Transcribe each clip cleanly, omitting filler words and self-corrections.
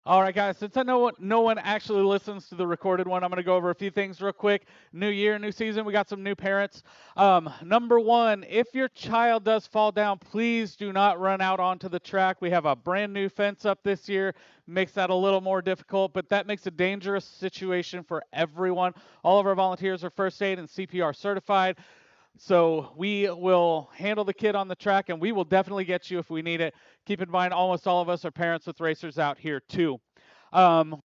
All right, guys, since I know no one actually listens to the recorded one, I'm going to go over a few things real quick. New year, new season. We got some new parents. Number one, if your child does fall down, please do not run out onto the track. We have a brand new fence up this year. Makes that a little more difficult, but that makes a dangerous situation for everyone. All of our volunteers are first aid and CPR certified. So we will handle the kid on the track, and we will definitely get you if we need it. Keep in mind, almost all of us are parents with racers out here too.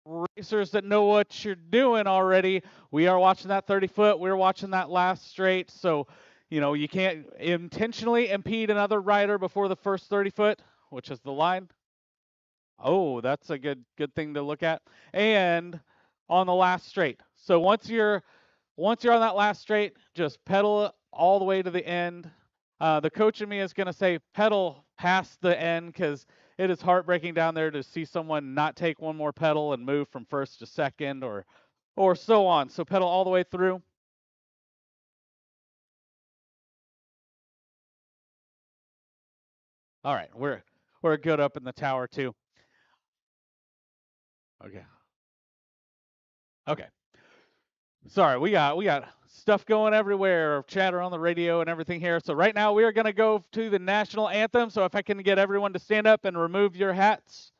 Racers that know what you're doing already, we are watching that 30-foot. We're watching that last straight. So, you can't intentionally impede another rider before the first 30-foot, which is the line. Oh, that's a good thing to look at. And on the last straight. So once you're on that last straight, just pedal it all the way to the end. The coach in me is going to say pedal past the end because it is heartbreaking down there to see someone not take one more pedal and move from first to second or so on. So pedal all the way through. All right, we're good up in the tower too. Okay. Okay. Sorry, we got stuff going everywhere, chatter on the radio and everything here. So right now we are going to go to the national anthem. So if I can get everyone to stand up and remove your hats.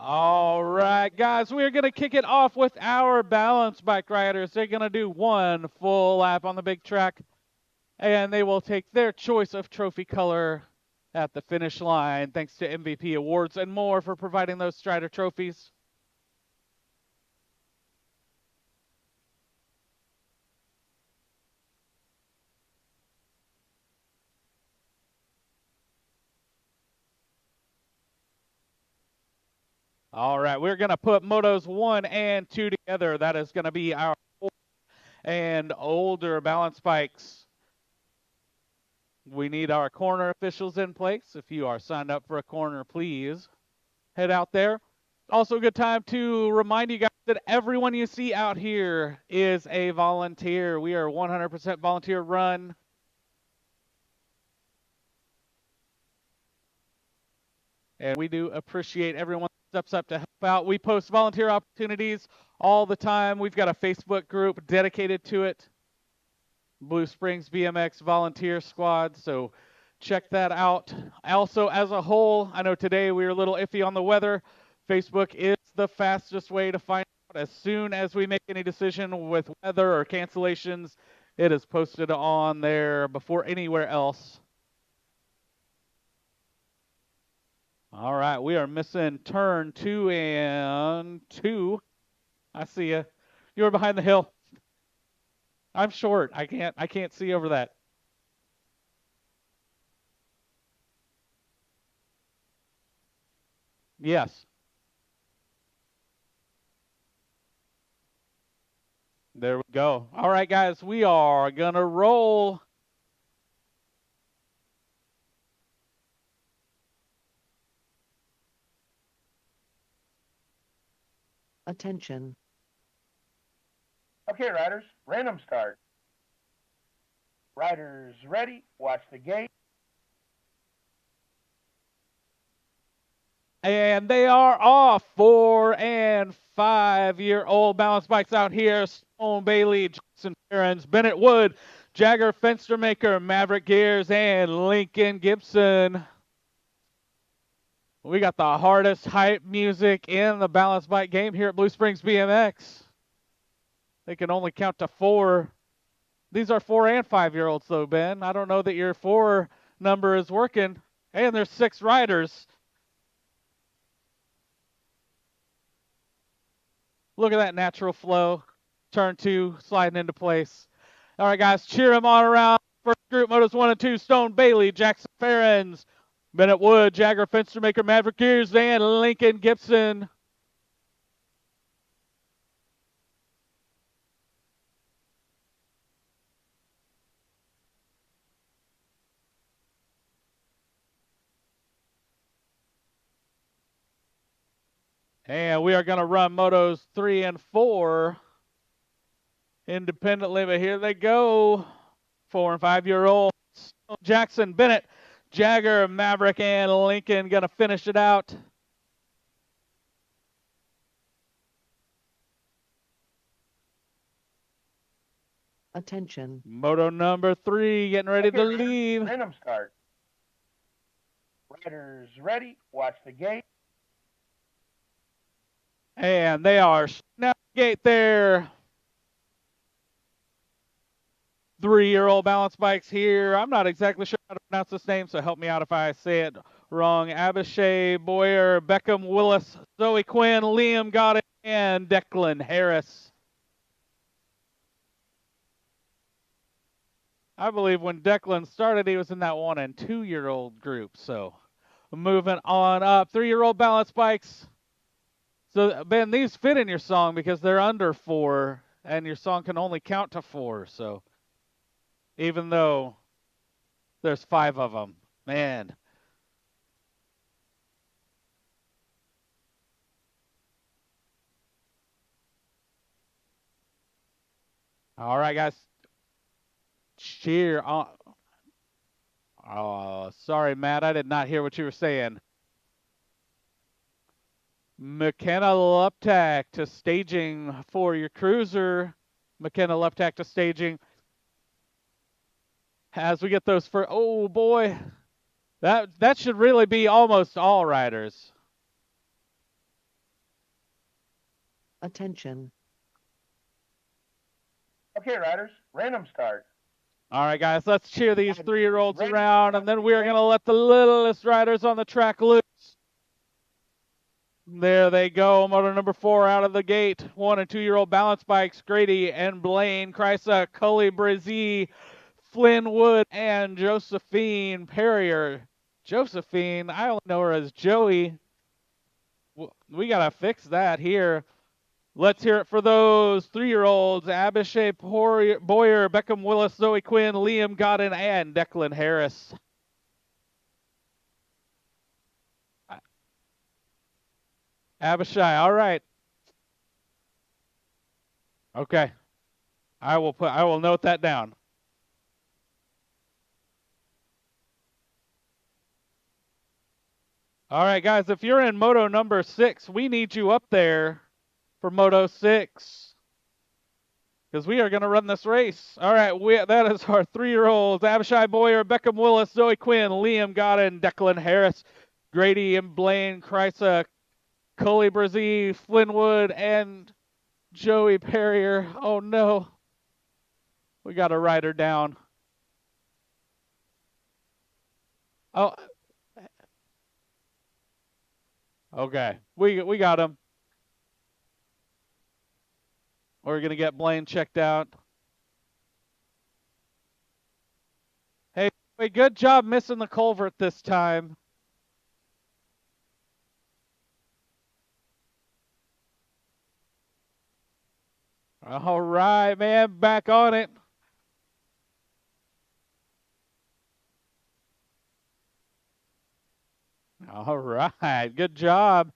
All right, guys, we are going to kick it off with our balance bike riders. They're going to do one full lap on the big track, and they will take their choice of trophy color at the finish line. Thanks to MVP Awards and more for providing those Strider trophies. All right, we're going to put motos 1 and 2 together. That is going to be our and older balance bikes. We need our corner officials in place. If you are signed up for a corner, please head out there. Also, a good time to remind you guys that everyone you see out here is a volunteer. We are 100% volunteer run. And we do appreciate everyone that steps up to help out. We post volunteer opportunities all the time. We've got a Facebook group dedicated to it, Blue Springs BMX Volunteer Squad. So check that out. Also, as a whole, I know today we were a little iffy on the weather. Facebook is the fastest way to find out. As soon as we make any decision with weather or cancellations, it is posted on there before anywhere else. All right, we are missing turn 2 and 2. I see you. You're behind the hill. I'm short. I can't see over that. Yes. There we go. All right, guys, we are gonna roll. Attention. Okay, riders, random start. Riders ready, watch the gate. And they are off. 4 and 5-year-old balance bikes out here. Stone Bailey, Jackson Ferens, Bennett Wood, Jagger Fenstermaker, Maverick Gears, and Lincoln Gibson. We got the hardest hype music in the balance bike game here at Blue Springs BMX. They can only count to 4. These are 4 and 5-year-olds, though, Ben. I don't know that your 4 number is working. And there's 6 riders. Look at that natural flow. Turn 2, sliding into place. All right, guys, cheer them on around. First group, Motos 1 and 2, Stone Bailey, Jackson Ferens, Bennett Wood, Jagger Fenstermaker, Maverick Gears, and Lincoln Gibson. And we are going to run Motos 3 and 4 independently, but here they go. 4 and 5-year-olds. Jackson, Bennett, Jagger, Maverick, and Lincoln going to finish it out. Attention. Moto number 3 getting ready Okay, to riders, leave. random start. Riders ready, watch the gate. And they are now gate there. 3-year-old balance bikes here. I'm not exactly sure how to pronounce this name, so help me out if I say it wrong. Abishai Boyer, Beckham Willis, Zoe Quinn, Liam Goddard, and Declan Harris. I believe when Declan started, he was in that 1 and 2-year-old group. So moving on up, 3-year-old balance bikes. So Ben, these fit in your song because they're under 4, and your song can only count to 4. So even though there's 5 of them, man. All right, guys. Cheer on. Oh, sorry, Matt. I did not hear what you were saying. McKenna Luptak to staging for your cruiser. McKenna Luptak to staging. As we get those for, oh boy, that should really be almost all riders. Attention. Okay, riders, random start. All right, guys, let's cheer these Riders 3-year-olds ready, around, and watch then the we are gate. going to let the littlest riders on the track loose. There they go. Motor number 4 out of the gate. 1 and 2-year-old balance bikes. Grady and Blaine, Krysa, Cully Brizzy, Flynn Wood, and Josephine Perrier. Josephine, I only know her as Joey. We got to fix that here. Let's hear it for those 3-year-olds. Abishai Boyer, Beckham Willis, Zoe Quinn, Liam Godden, and Declan Harris. Abishai, all right. Okay. I will note that down. All right, guys, if you're in Moto number 6, we need you up there for Moto 6 because we are going to run this race. All right, that is our 3-year-olds, Abishai Boyer, Beckham Willis, Zoe Quinn, Liam Godden, Declan Harris, Grady and Blaine, Krysa, Cully Brizzy, Flynwood, and Joey Perrier. Oh, no. We got a rider down. Oh, okay. We got him. We're going to get Blaine checked out. Hey, good job missing the culvert this time. All right, man, back on it. All right, good job.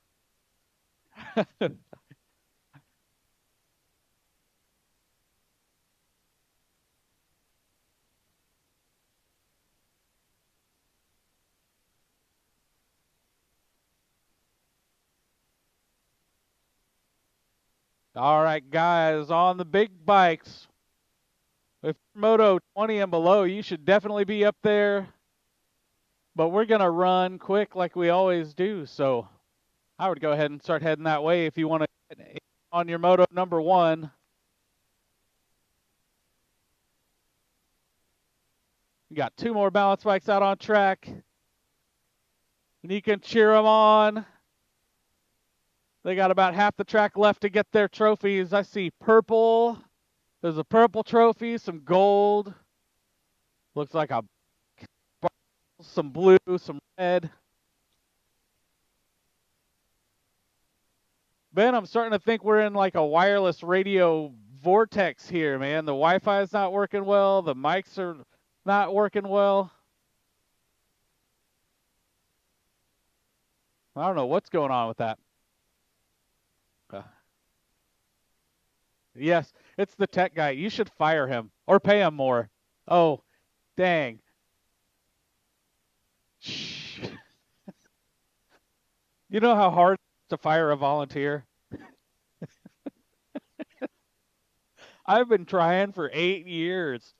All right, guys, on the big bikes. If you're Moto 20 and below, you should definitely be up there. But we're going to run quick like we always do. So I would go ahead and start heading that way if you want to get on your Moto number 1. We got 2 more balance bikes out on track. And you can cheer them on. They got about half the track left to get their trophies. I see purple. There's a purple trophy, some gold. Looks like some blue, some red. Ben, I'm starting to think we're in like a wireless radio vortex here, man. The Wi-Fi is not working well. The mics are not working well. I don't know what's going on with that. Yes, it's the tech guy. You should fire him or pay him more. Oh, dang. Shh. You know how hard it's to fire a volunteer? I've been trying for 8 years.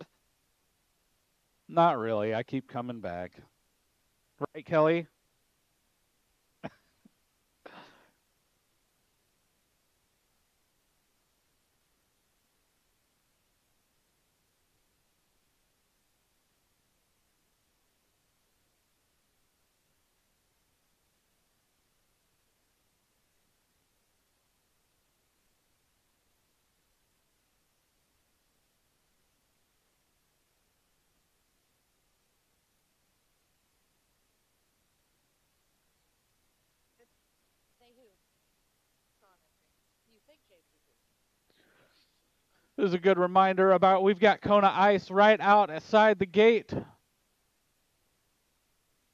Not really. I keep coming back. Right, Kelly? This is a good reminder about we've got Kona Ice right outside the gate.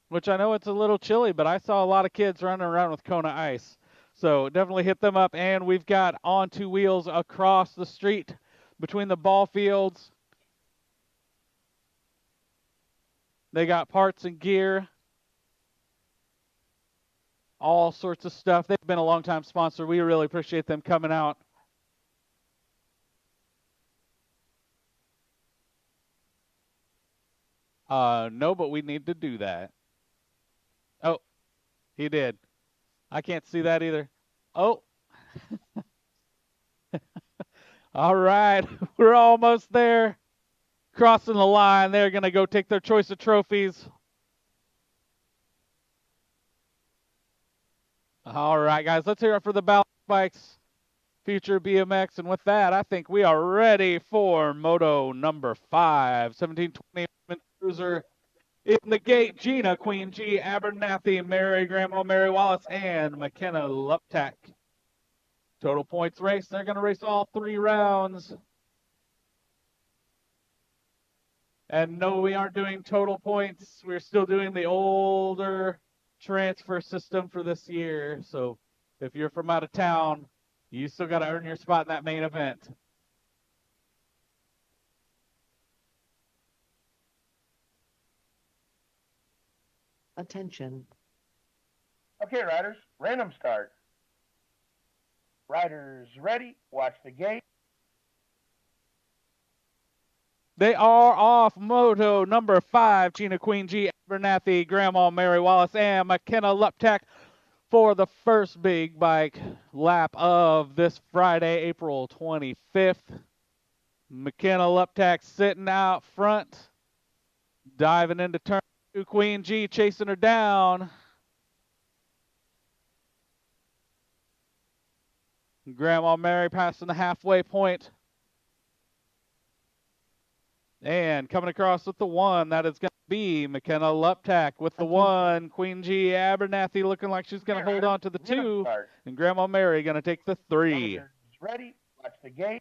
Which I know it's a little chilly, but I saw a lot of kids running around with Kona Ice. So definitely hit them up. And we've got On Two Wheels across the street between the ball fields. They got parts and gear. All sorts of stuff. They've been a long-time sponsor. We really appreciate them coming out. No, but we need to do that. Oh, he did. I can't see that either. Oh. All right. We're almost there. Crossing the line. They're going to go take their choice of trophies. All right, guys. Let's hear it for the balance bikes. Future BMX. And with that, I think we are ready for Moto number 5. 1720 Cruiser. In the gate, Gina, Queen G, Abernathy, Mary, Grandma, Mary Wallace, and McKenna Luptak. Total points race. They're going to race all 3 rounds. And no, we aren't doing total points. We're still doing the older transfer system for this year. So if you're from out of town, you still got to earn your spot in that main event. Attention. Okay, riders, random start. Riders ready, watch the gate. They are off. Moto number 5, Gina Queen G, Abernathy, Grandma Mary Wallace, and McKenna Luptak for the first big bike lap of this Friday, April 25th. McKenna Luptak sitting out front, diving into turn 2. Queen G chasing her down. Grandma Mary passing the halfway point. And coming across with the 1, that is going to be McKenna Luptak with the 1. Queen G Abernathy looking like she's going to hold on to the 2. And Grandma Mary going to take the 3. Ready, watch the gate.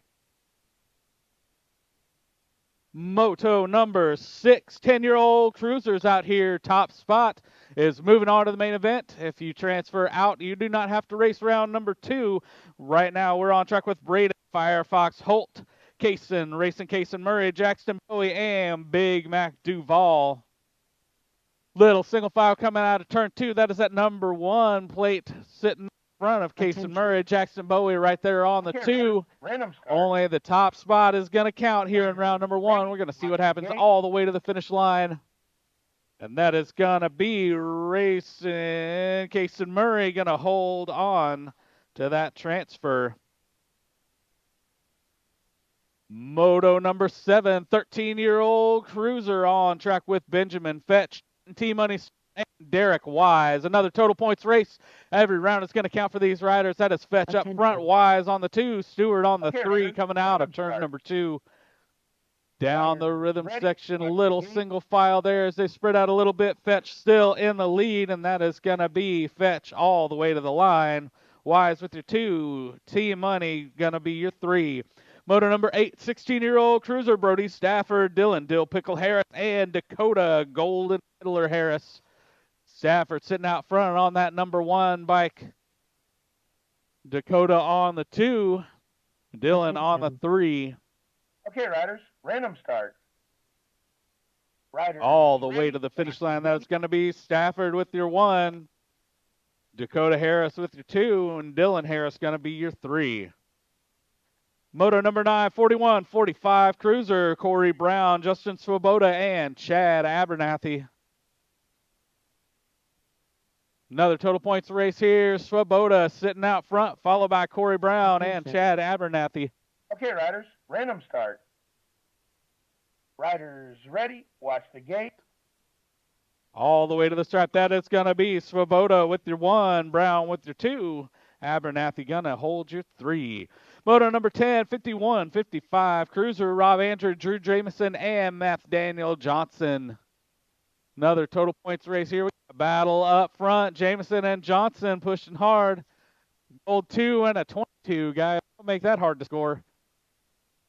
Moto number 6, 10-year-old cruisers out here. Top spot is moving on to the main event. If you transfer out, you do not have to race round number 2. Right now, we're on track with Braden, Firefox, Holt, Kaysen, Racing Kaysen, Murray, Jackson, Bowie, and Big Mac Duval. Little single file coming out of turn 2. That is at number 1 plate sitting front of Casey Murray. Jackson Bowie right there on the 2. Random start. Only the top spot is going to count here in round number 1. We're going to see what happens all the way to the finish line. And that is going to be racing Casey Murray, going to hold on to that transfer. Moto number 7, 13-year-old cruiser on track with Benjamin Fetch, T-Money, and Derek Wise. Another total points race. Every round is going to count for these riders. That is Fetch up front, Wise on the 2, Stewart on the 3, coming out of turn number 2. Down the rhythm section, a little single file there as they spread out a little bit. Fetch still in the lead, and that is going to be Fetch all the way to the line. Wise with your 2, T-Money going to be your 3. Moto number 8, 16-year-old cruiser, Brody Stafford, Dylan Dill Pickle Harris, and Dakota Golden Fiddler Harris. Stafford sitting out front on that number 1 bike. Dakota on the 2, Dylan on the 3. Okay, riders, random start. Riders all the way to the finish line. That's going to be Stafford with your 1, Dakota Harris with your 2, and Dylan Harris going to be your 3. Moto number 9, 41-45 cruiser, Corey Brown, Justin Swoboda, and Chad Abernathy. Another total points race here. Swoboda sitting out front, followed by Corey Brown and Chad Abernathy. Okay, riders, random start. Riders ready, watch the gate. All the way to the stripe. That is going to be Swoboda with your 1, Brown with your 2, Abernathy going to hold your 3. Moto number 10, 51-55 cruiser, Rob Andrew, Drew Jamison, and Matt Daniel Johnson. Another total points race here. We got a battle up front. Jamison and Johnson pushing hard. Gold 2 and a 22, guys. Don't make that hard to score.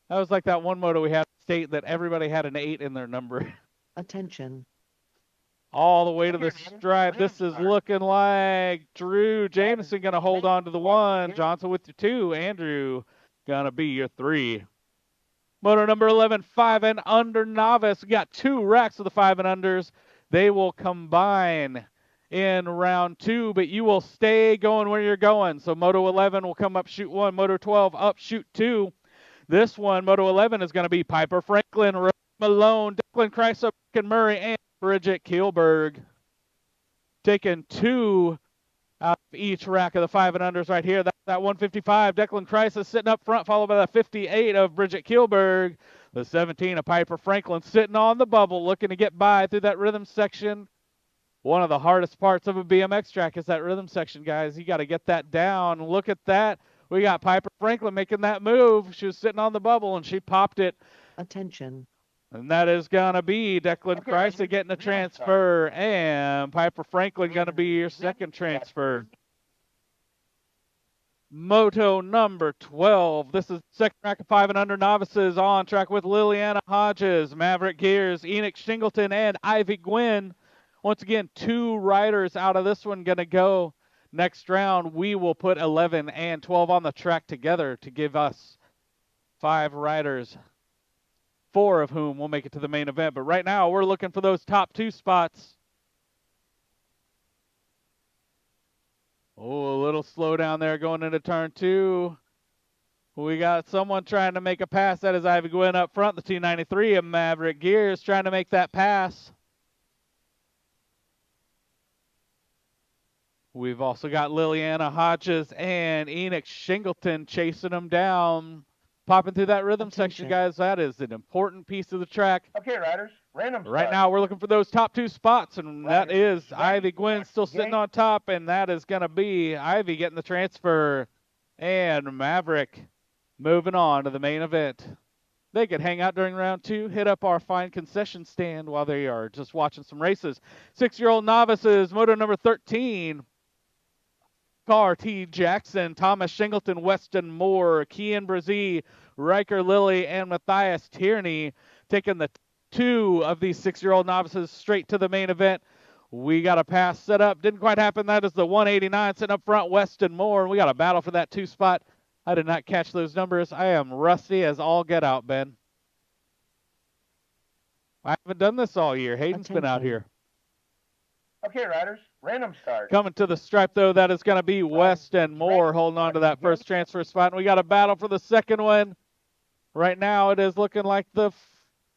That was like that one moto we had at state that everybody had an 8 in their number. Attention. All the way to the stripe. This is looking like Drew Jamison going to hold on to the 1. Johnson with your 2. Andrew going to be your 3. Moto number 11, 5 and under novice. We got 2 racks of the 5 and unders. They will combine in round 2, but you will stay going where you're going. So Moto 11 will come up, shoot 1. Moto 12 up, shoot 2. This one, Moto 11, is going to be Piper Franklin, Rose Malone, Declan Chrysler, Murray, and Bridget Kielberg. Taking 2 out of each rack of the 5 and unders right here. That's that 155. Declan Chrysler sitting up front, followed by the 58 of Bridget Kielberg. The 17 of Piper Franklin sitting on the bubble, looking to get by through that rhythm section. One of the hardest parts of a BMX track is that rhythm section, guys. You got to get that down. Look at that. We got Piper Franklin making that move. She was sitting on the bubble, and she popped it. Attention. And that is going to be Declan Chrysler getting a transfer, and Piper Franklin going to be your second transfer. Moto number 12. This is second rack of 5 and under novices on track with Liliana Hodges, Maverick Gears, Enoch Shingleton, and Ivy Gwynn. Once again, 2 riders out of this one going to go. Next round, we will put 11 and 12 on the track together to give us 5 riders, 4 of whom will make it to the main event. But right now, we're looking for those top 2 spots. Oh, a little slow down there going into turn 2. We got someone trying to make a pass. That is Ivy Gwynn up front, the 293 of Maverick Gears trying to make that pass. We've also got Liliana Hodges and Enoch Shingleton chasing them down, popping through that rhythm section, guys. That is an important piece of the track. Okay, riders, random Right start. now, we're looking for those top 2 spots, and that is Ivy Gwynn still sitting on top, and that is going to be Ivy getting the transfer, and Maverick moving on to the main event. They could hang out during round 2, hit up our fine concession stand while they are just watching some races. 6-year-old novices, moto number 13. Carr T. Jackson, Thomas Shingleton, Weston Moore, Kian Brazee, Riker Lilly, and Matthias Tierney taking the 2 of these 6-year-old novices straight to the main event. We got a pass set up. Didn't quite happen. That is the 189 sitting up front, Weston Moore. We got a battle for that 2 spot. I did not catch those numbers. I am rusty as all get out, Ben. I haven't done this all year. Hayden's been out here. Okay, riders, random start. Coming to the stripe, though, that is going to be West and Moore holding on to that first transfer spot. And we got a battle for the second one. Right now, it is looking like the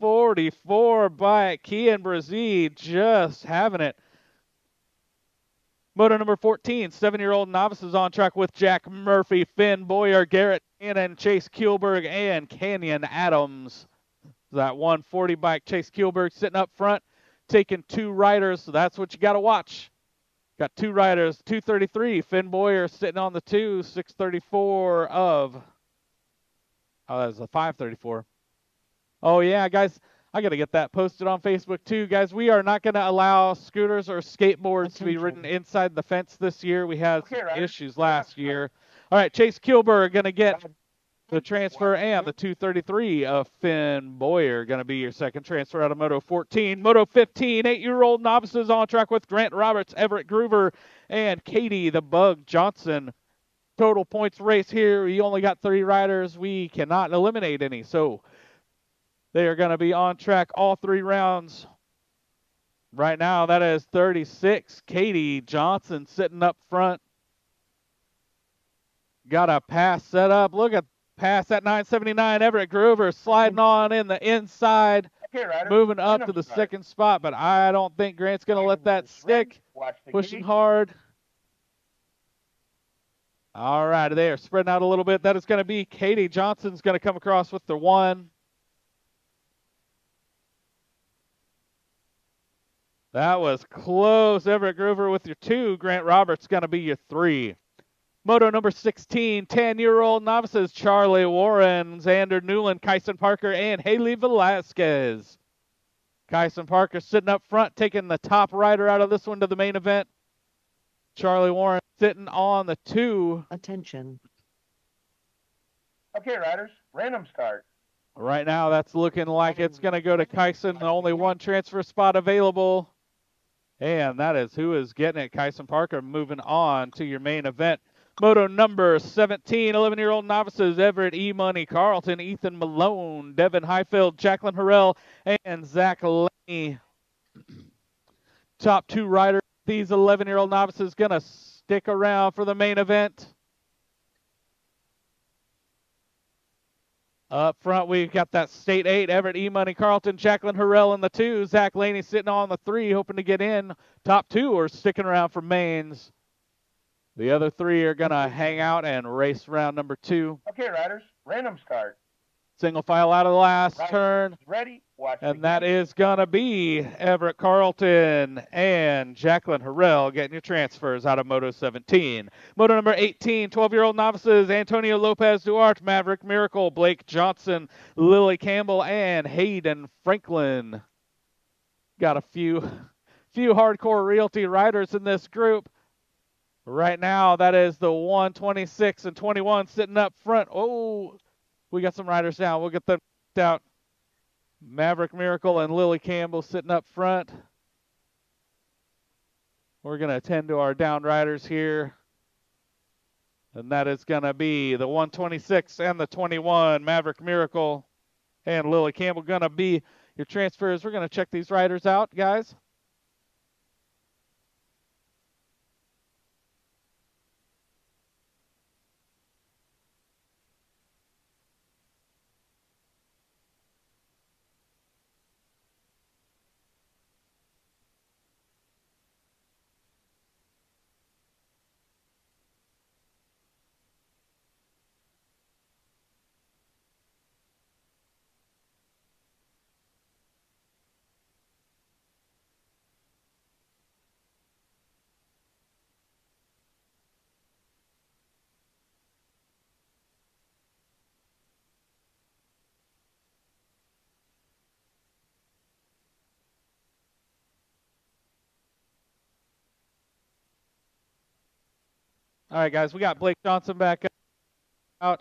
44 by Kian Brazil just having it. Moto number 14, 7-year-old novices on track with Jack Murphy, Finn Boyer, Garrett Cannon, Chase Kuehlberg, and Canyon Adams. That 140 bike, Chase Kuehlberg sitting up front, taking 2 riders, so that's what you got to watch. Got 2 riders, 233, Finn Boyer sitting on the 2, 634 of, oh, that was a 534. Oh, yeah, guys, I got to get that posted on Facebook too. Guys, we are not going to allow scooters or skateboards to be ridden inside the fence this year. We had some issues last year. All right, Chase Kuehlberg going to get the transfer, and the 233 of Finn Boyer going to be your second transfer out of Moto 14. Moto 15, 8-year-old novices on track with Grant Roberts, Everett Groover, and Katie the Bug Johnson. Total points race here. We only got 30 riders. We cannot eliminate any, so they are going to be on track all 3 rounds. Right now, that is 36. Katie Johnson sitting up front. Got a pass set up. Look at pass at 979. Everett Groover sliding on in the inside, moving up to the second spot, but I don't think Grant's going to let that stick. Pushing hard. All right, they are spreading out a little bit. That is going to be Katie Johnson's going to come across with the 1. That was close. Everett Groover with your 2. Grant Roberts going to be your 3. Moto number 16, 10-year-old novices, Charlie Warren, Xander Newland, Kyson Parker, and Haley Velasquez. Kyson Parker sitting up front, taking the top rider out of this one to the main event. Charlie Warren sitting on the 2. Attention. Okay, riders, random start. Right now, that's looking like it's going to go to Kyson. Only 1 transfer spot available. And that is who is getting it. Kyson Parker moving on to your main event. Moto number 17, 11-year-old novices, Everett E. Money, Carlton, Ethan Malone, Devin Highfield, Jacqueline Harrell, and Zach Laney. Top 2 riders. These 11-year-old novices going to stick around for the main event. Up front, we've got that State 8, Everett E. Money, Carlton, Jacqueline Harrell in the 2. Zach Laney sitting on the 3, hoping to get in. Top 2 are sticking around for mains. The other 3 are going to hang out and race round number 2. Okay, riders, random start. Single file out of the last turn. Ready, watch and that is going to be Everett Carlton and Jacqueline Harrell getting your transfers out of Moto 17. Moto number 18, 12-year-old novices, Antonio Lopez Duarte, Maverick Miracle, Blake Johnson, Lily Campbell, and Hayden Franklin. Got a few hardcore realty riders in this group. Right now, that is the 126 and 21 sitting up front. Oh, we got some riders down. We'll get them out. Maverick Miracle and Lily Campbell sitting up front. We're going to attend to our down riders here. And that is going to be the 126 and the 21, Maverick Miracle and Lily Campbell going to be your transfers. We're going to check these riders out, guys. All right, guys, we got Blake Johnson back out.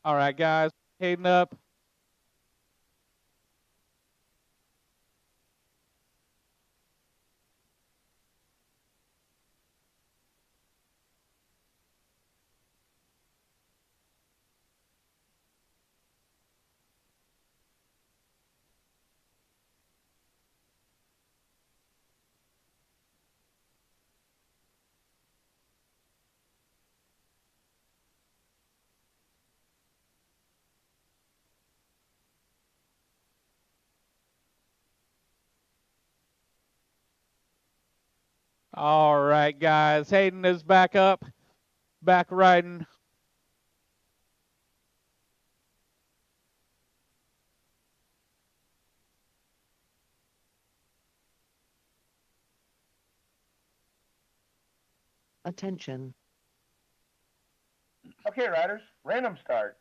All right, guys. Hayden up. All right, guys. Hayden is back up, back riding. Attention. Okay, riders, random start.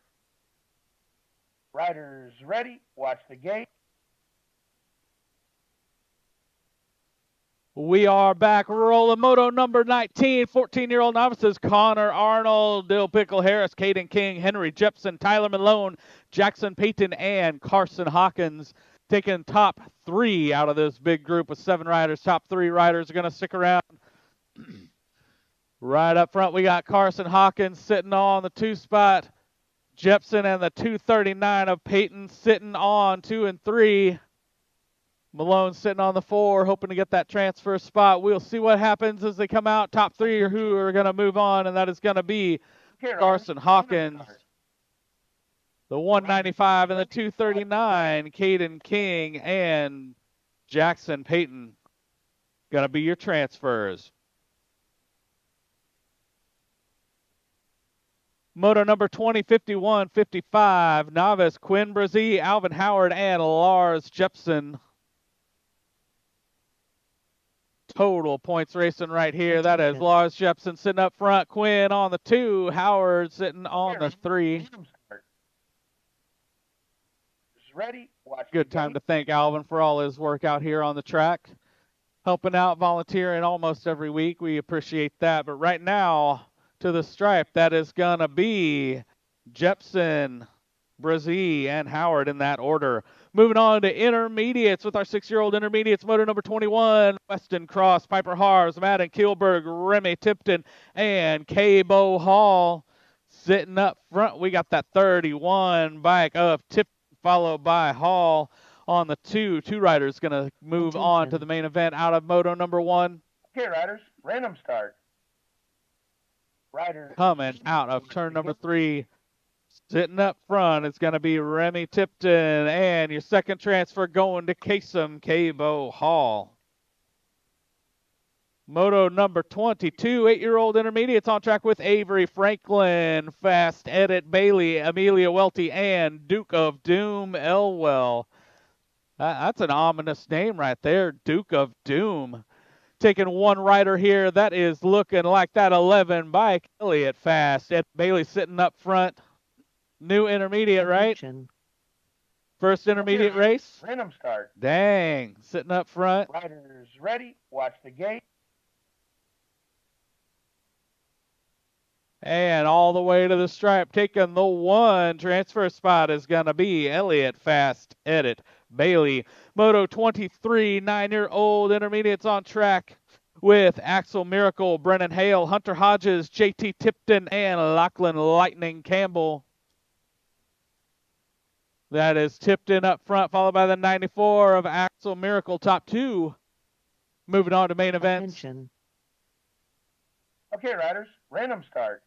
Riders ready, watch the gate. We are back rolling. Moto number 19, 14-year-old novices, Connor Arnold, Dill Pickle Harris, Caden King, Henry Jepson, Tyler Malone, Jackson Payton, and Carson Hawkins taking top 3 out of this big group with 7 riders. Top 3 riders are going to stick around. Right up front, we got Carson Hawkins sitting on the 2 spot. Jepson and the 239 of Payton sitting on 2 and 3. Malone sitting on the 4, hoping to get that transfer spot. We'll see what happens as they come out. Top 3 or who are going to move on, and that is going to be Carson Hawkins, the 195 and the 239, Caden King and Jackson Payton. Going to be your transfers. Moto number 20, 51, 55, novice Quinn Brazee, Alvin Howard, and Lars Jepson. Total points racing right here. That is Lars Jepson sitting up front, Quinn on the 2, Howard sitting on the 3. Ready, watch. Good time to thank Alvin for all his work out here on the track, helping out, volunteering almost every week. We appreciate that. But right now, to the stripe, that is going to be Jepson, Brazee, and Howard in that order. Moving on to intermediates with our 6-year-old intermediates, motor number 21, Weston Cross, Piper Harves, Madden Kilberg, Remy Tipton, and Cabo Hall sitting up front. We got that 31 bike of Tipton, followed by Hall on the 2. 2 riders going to move on to the main event out of moto number 1. Okay, riders, random start. Riders coming out of turn number 3. Sitting up front is going to be Remy Tipton, and your second transfer going to Kasem Cabo Hall. Moto number 22, 8-year-old intermediates on track with Avery Franklin, Fast Edit Bailey, Amelia Welty, and Duke of Doom Elwell. That's an ominous name right there, Duke of Doom. Taking one rider here, that is looking like that 11 bike, Elliott Fast. Ed Bailey sitting up front. New intermediate, right? First intermediate race? Random start. Dang, sitting up front. Riders ready, watch the gate. And all the way to the stripe, taking the 1 transfer spot is going to be Elliott Fast Edit Bailey. Moto 23, 9-year-old intermediates on track with Axel Miracle, Brennan Hale, Hunter Hodges, JT Tipton, and Lachlan Lightning Campbell. That is Tipton up front, followed by the 94 of Axel Miracle, top 2. Moving on to main events. Okay, riders, random start.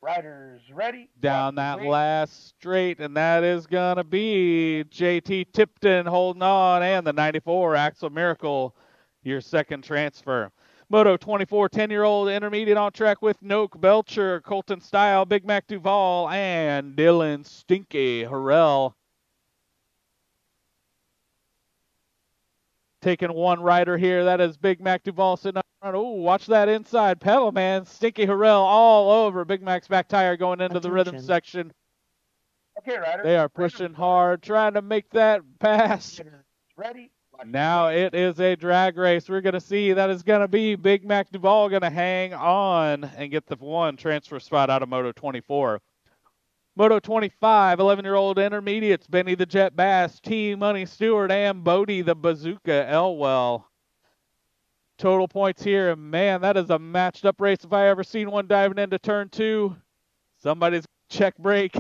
Riders ready. Down that last straight, and that is going to be JT Tipton holding on, and the 94 Axel Miracle, your second transfer. Moto 24, 10-year-old intermediate on track with Noak Belcher, Colton Style, Big Mac Duval, and Dylan Stinky Harrell. Taking one rider here, that is Big Mac Duval sitting up front. Oh, watch that inside pedal, man. Stinky Harrell all over Big Mac's back tire going into the rhythm section. Okay, riders. They are pushing hard, trying to make that pass. Ready. Now it is a drag race. We're going to see that is going to be Big Mac Duval going to hang on and get the 1 transfer spot out of Moto 24. Moto 25, 11-year-old intermediates, Benny the Jet Bass, T Money Stewart, and Bodie the Bazooka Elwell. Total points here, and man, that is a matched up race if I ever seen one diving into turn 2. Somebody's check break.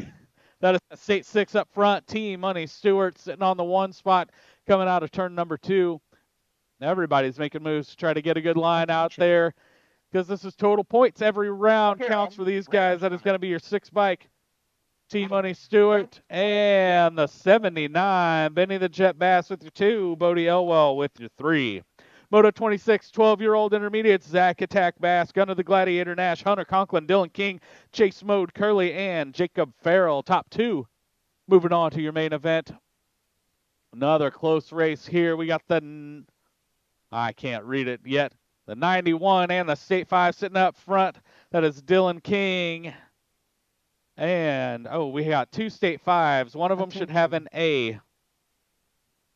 That is state 6 up front. T Money Stewart sitting on the 1 spot coming out of turn number 2. Everybody's making moves to try to get a good line out there because this is total points. Every round counts for these guys. That is going to be your 6 bike. T Money Stewart and the 79. Benny the Jet Bass with your 2. Bodie Elwell with your 3. Moto 26, 12-year-old intermediates, Zach Attack Bass, Gunner the Gladiator Nash, Hunter Conklin, Dylan King, Chase Mode Curley, and Jacob Farrell, top 2. Moving on to your main event. Another close race here. We got the, I can't read it yet, the 91 and the State 5 sitting up front. That is Dylan King. And, oh, we got 2 State 5s. One of them should have an A.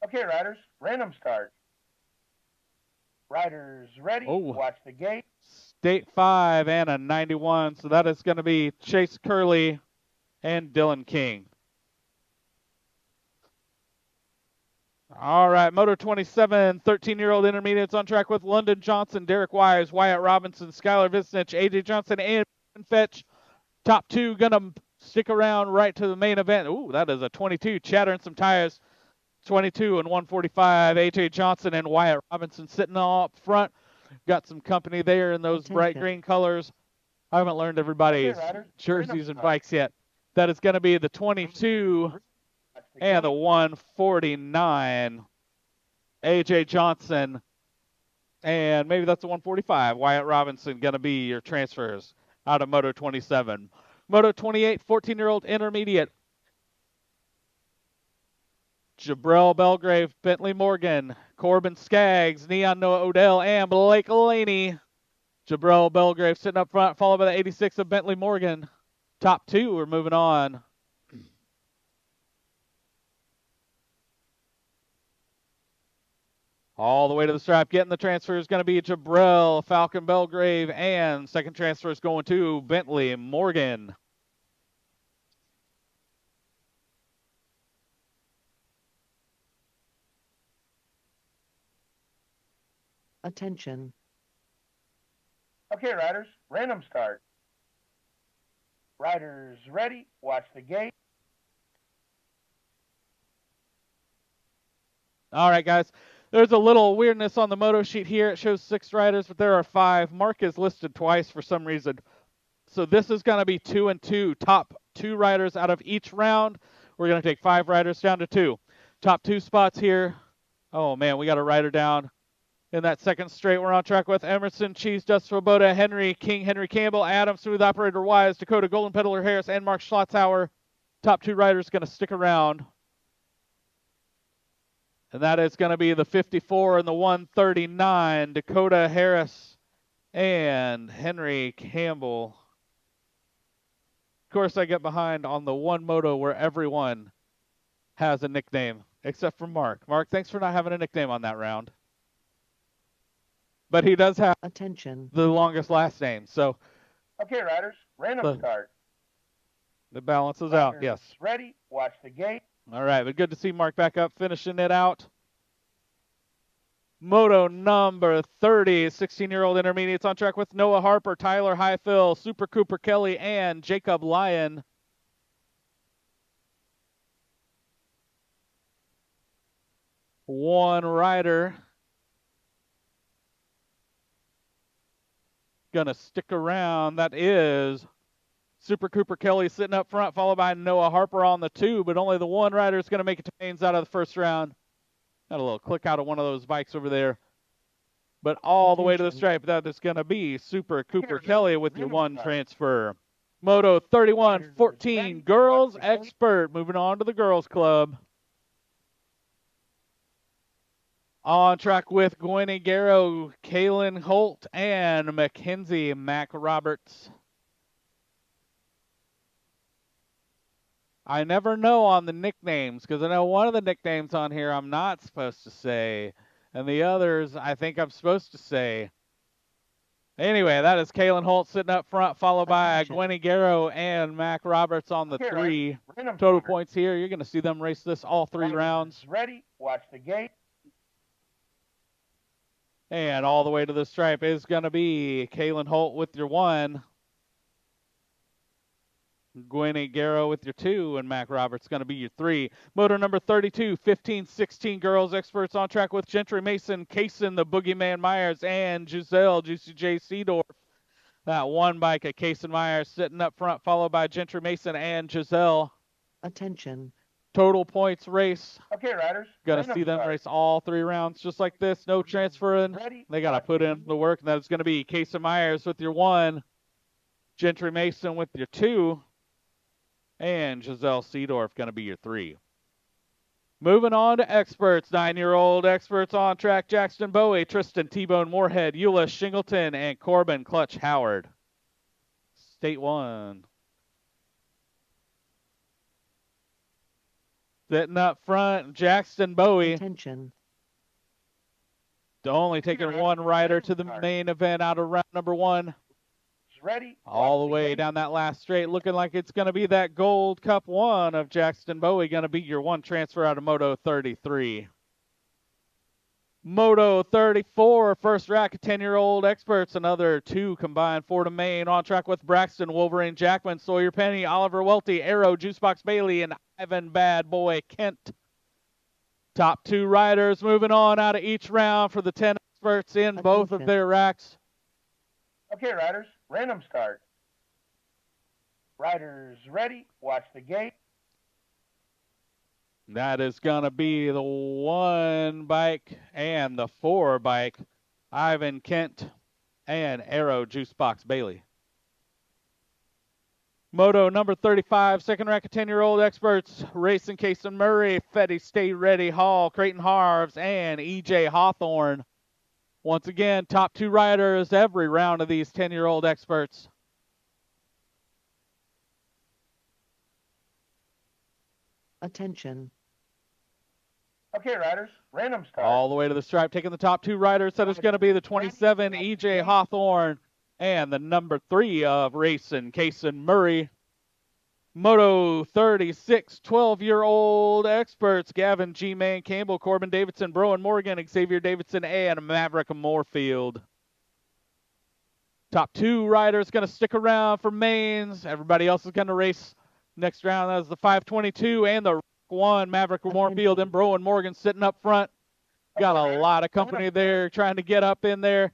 Okay, riders, random start. Riders ready, watch the gate. State 5 and a 91, so that is going to be Chase Curley and Dylan King. All right, Moto 27, 13-year-old intermediates on track with London Johnson, Derek Wise, Wyatt Robinson, Skylar Visnich, AJ Johnson, and Fetch. Top 2 going to stick around right to the main event. Ooh, that is a 22, chattering some tires. 22 and 145, AJ Johnson and Wyatt Robinson sitting all up front. Got some company there in those bright green colors. I haven't learned everybody's jerseys and bikes yet. That is going to be the 22 and the 149. AJ Johnson. And maybe that's the 145. Wyatt Robinson going to be your transfers out of Moto 27. Moto 28, 14-year-old intermediate. Jabrell Belgrave, Bentley Morgan, Corbin Skaggs, Neon Noah Odell, and Blake Laney. Jabrell Belgrave sitting up front, followed by the 86 of Bentley Morgan. Top 2, we're moving on. All the way to the stripe, getting the transfer is going to be Jabrell, Falcon Belgrave, and second transfer is going to Bentley Morgan. Attention. Okay, riders, random start. Riders ready, watch the gate. All right, guys. There's a little weirdness on the moto sheet here. It shows 6 riders, but there are 5. Mark is listed twice for some reason. So this is going to be 2 and 2. Top 2 riders out of each round. We're going to take 5 riders down to 2. Top 2 spots here. Oh, man, we got a rider down. In that second straight, we're on track with Emerson, Cheese, Dust Swoboda, Henry King, Henry Campbell, Adam, Smooth Operator Wise, Dakota, Golden Peddler Harris, and Mark Schlotzauer. Top 2 riders going to stick around. And that is going to be the 54 and the 139, Dakota Harris and Henry Campbell. Of course, I get behind on the one moto where everyone has a nickname, except for Mark. Mark, thanks for not having a nickname on that round. But he does have the longest last name, so. Okay, riders, random start. The balance is out, yes. Ready, watch the gate. All right, but good to see Mark back up, finishing it out. Moto number 30, 16-year-old intermediates on track with Noah Harper, Tyler Highfill, Super Cooper Kelly, and Jacob Lyon. One rider gonna stick around. That is Super Cooper Kelly sitting up front, followed by Noah Harper on the 2, but only the one rider is going to make it to mains out of the first round. Got a little click out of one of those bikes over there. But all the way to the stripe, that is going to be Super Cooper Kelly with your 1 transfer. Moto 31, 14, Girls Expert. Moving on to the Girls Club. On track with Gwen Garrow, Kaylin Holt, and Mackenzie Mac Roberts. I never know on the nicknames, because I know one of the nicknames on here I'm not supposed to say, and the others I think I'm supposed to say. Anyway, that is Kalen Holt sitting up front, followed by Attention. Gwenny Garrow and Mac Roberts on the Okay, three. riders, random Total start. points here. You're going to see them race this all 3 Riders rounds. ready, watch the gate. And all the way to the stripe is going to be Kalen Holt with your 1. Gwenny Garrow with your 2, and Mac Roberts going to be your 3. Moto number 32, 15-16 girls experts on track with Gentry Mason, Kaysen, the Boogeyman Myers, and Giselle, Juicy J. Seedorf. That 1 bike at Kaysen Myers sitting up front, followed by Gentry Mason and Giselle. Attention. Total points race. Okay, riders, Gonna random see them start. race all 3 rounds just like this. No transferring. Ready, They gotta watch put the in gate. the work, and that's gonna be Kaysen Myers with your 1, Gentry Mason with your 2, and Giselle Seedorf gonna be your 3. Moving on to experts, 9-year-old experts on track, Jackson Bowie, Tristan T-Bone Moorhead, Eula Shingleton, and Corbin Clutch Howard. State 1. Sitting up front, Jackson Bowie, Attention. only taking 1 rider to the main event out of round number 1. Ready, All the watch way gate. down that last straight, looking like it's going to be that Gold Cup 1 of Jackson Bowie, going to be your 1 transfer out of Moto 33. Moto 34, first rack, 10-year-old experts, another 2 combined for the main, on track with Braxton, Wolverine Jackman, Sawyer Penny, Oliver Welty, Arrow, Juicebox Bailey, and Ivan Bad Boy Kent. Top 2 riders moving on out of each round for the 10 experts in both of Attention. their racks. Okay, riders, random start. Riders ready, watch the gate. That is going to be the 1 bike and the 4 bike, Ivan Kent and Arrow Juicebox Bailey. Moto number 35, second rack of 10-year-old experts, Racing Kaysen Murray, Fetty Stay Ready Hall, Creighton Harves, and EJ Hawthorne. Once again, top 2 riders every round of these 10-year-old experts. Attention. Okay, riders, random start. All the way to the stripe, taking the top 2 riders. That is going to be the 27, EJ Hawthorne, and the number 3 of Racing Kaysen Murray. Moto 36, 12-year-old experts, Gavin G. Man Campbell, Corbin Davidson, Broen Morgan, Xavier Davidson, and Maverick Moorfield. Top 2 riders going to stick around for mains. Everybody else is going to race next round. That is the 522 and the 1, Maverick Moorfield and Broen Morgan sitting up front. Got a lot of company there trying to get up in there.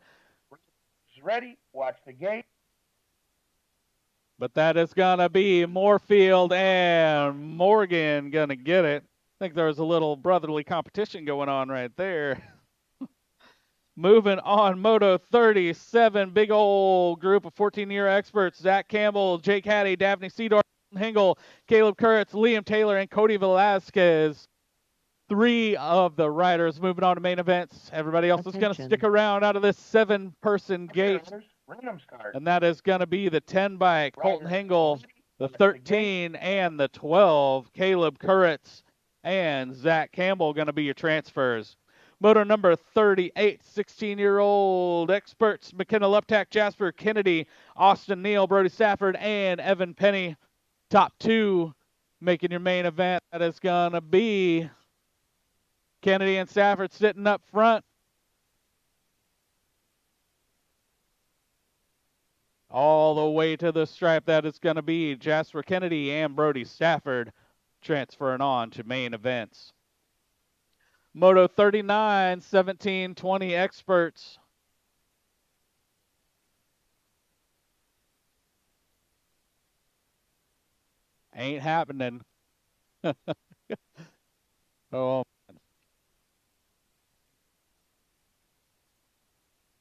Ready, watch the gate. But that is going to be Moorfield and Morgan going to get it. I think there's a little brotherly competition going on right there. Moving on, Moto 37, big old group of 14-year experts, Zach Campbell, Jake Hattie, Daphne Seedorf, Hengel, Caleb Kurtz, Liam Taylor, and Cody Velasquez. 3 of the riders moving on to main events. Everybody else is going to stick around out of this 7-person gate. Random start. And that is going to be the 10 bike, Colton Hengel, the 13 and the 12, Caleb Kurtz, and Zach Campbell going to be your transfers. Moto number 38, 16-year-old experts, McKenna Leptak, Jasper Kennedy, Austin Neal, Brody Stafford, and Evan Penny. Top 2 making your main event. That is going to be Kennedy and Stafford sitting up front. All the way to the stripe, that is going to be Jasper Kennedy and Brody Stafford transferring on to main events. Moto 39, 17, 20 experts. Ain't happening. Oh.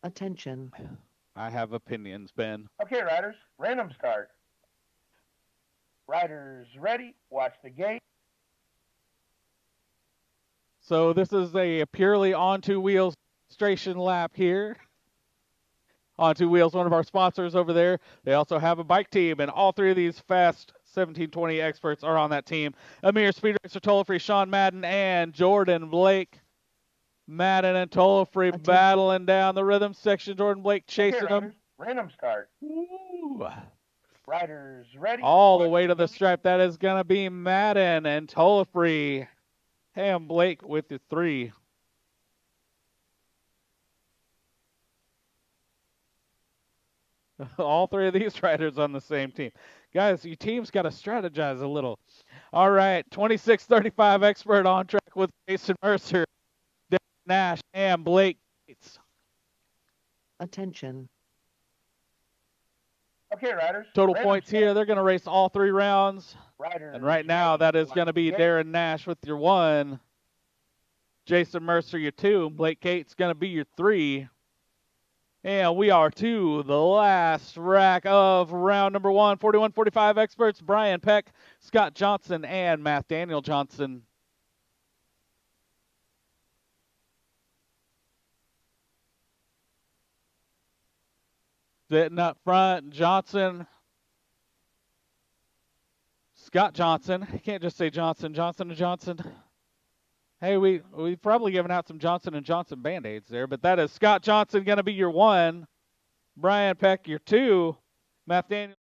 Attention. I have opinions, Ben. Okay, riders, random start. Riders ready, watch the gate. So this is a purely on 2 wheels demonstration lap here. On 2 Wheels, one of our sponsors over there. They also have a bike team, and all 3 of these fast 1720 experts are on that team. Amir, Speed Racer, Tollfree, Sean Madden, and Jordan Blake. Madden and Tollfree battling down the rhythm section. Jordan Blake chasing them. Random start. Ooh. Riders ready. All the watch way to the game. stripe. That is going to be Madden and Tolafree. Ham Blake with your 3. All 3 of these riders on the same team. Guys, your team's got to strategize a little. All right, 26-35 expert on track with Jason Mercer, Derek Nash, and Blake Gates. Attention. Okay, riders. Total Random points start. here. They're going to race all 3 rounds. Riders And right now, ready. that is watch going to the be game. Darren Nash with your 1. Jason Mercer, your 2. Blake Gates going to be your 3. And we are to the last rack of round number 1. 41-45 experts, Brian Peck, Scott Johnson, and Matt Daniel Johnson. Sitting up front, Johnson, Scott Johnson. You can't just say Johnson, Johnson and Johnson. Hey, we've probably given out some Johnson & Johnson Band-Aids there, but that is Scott Johnson going to be your 1. Brian Peck, your 2. Matt Daniel.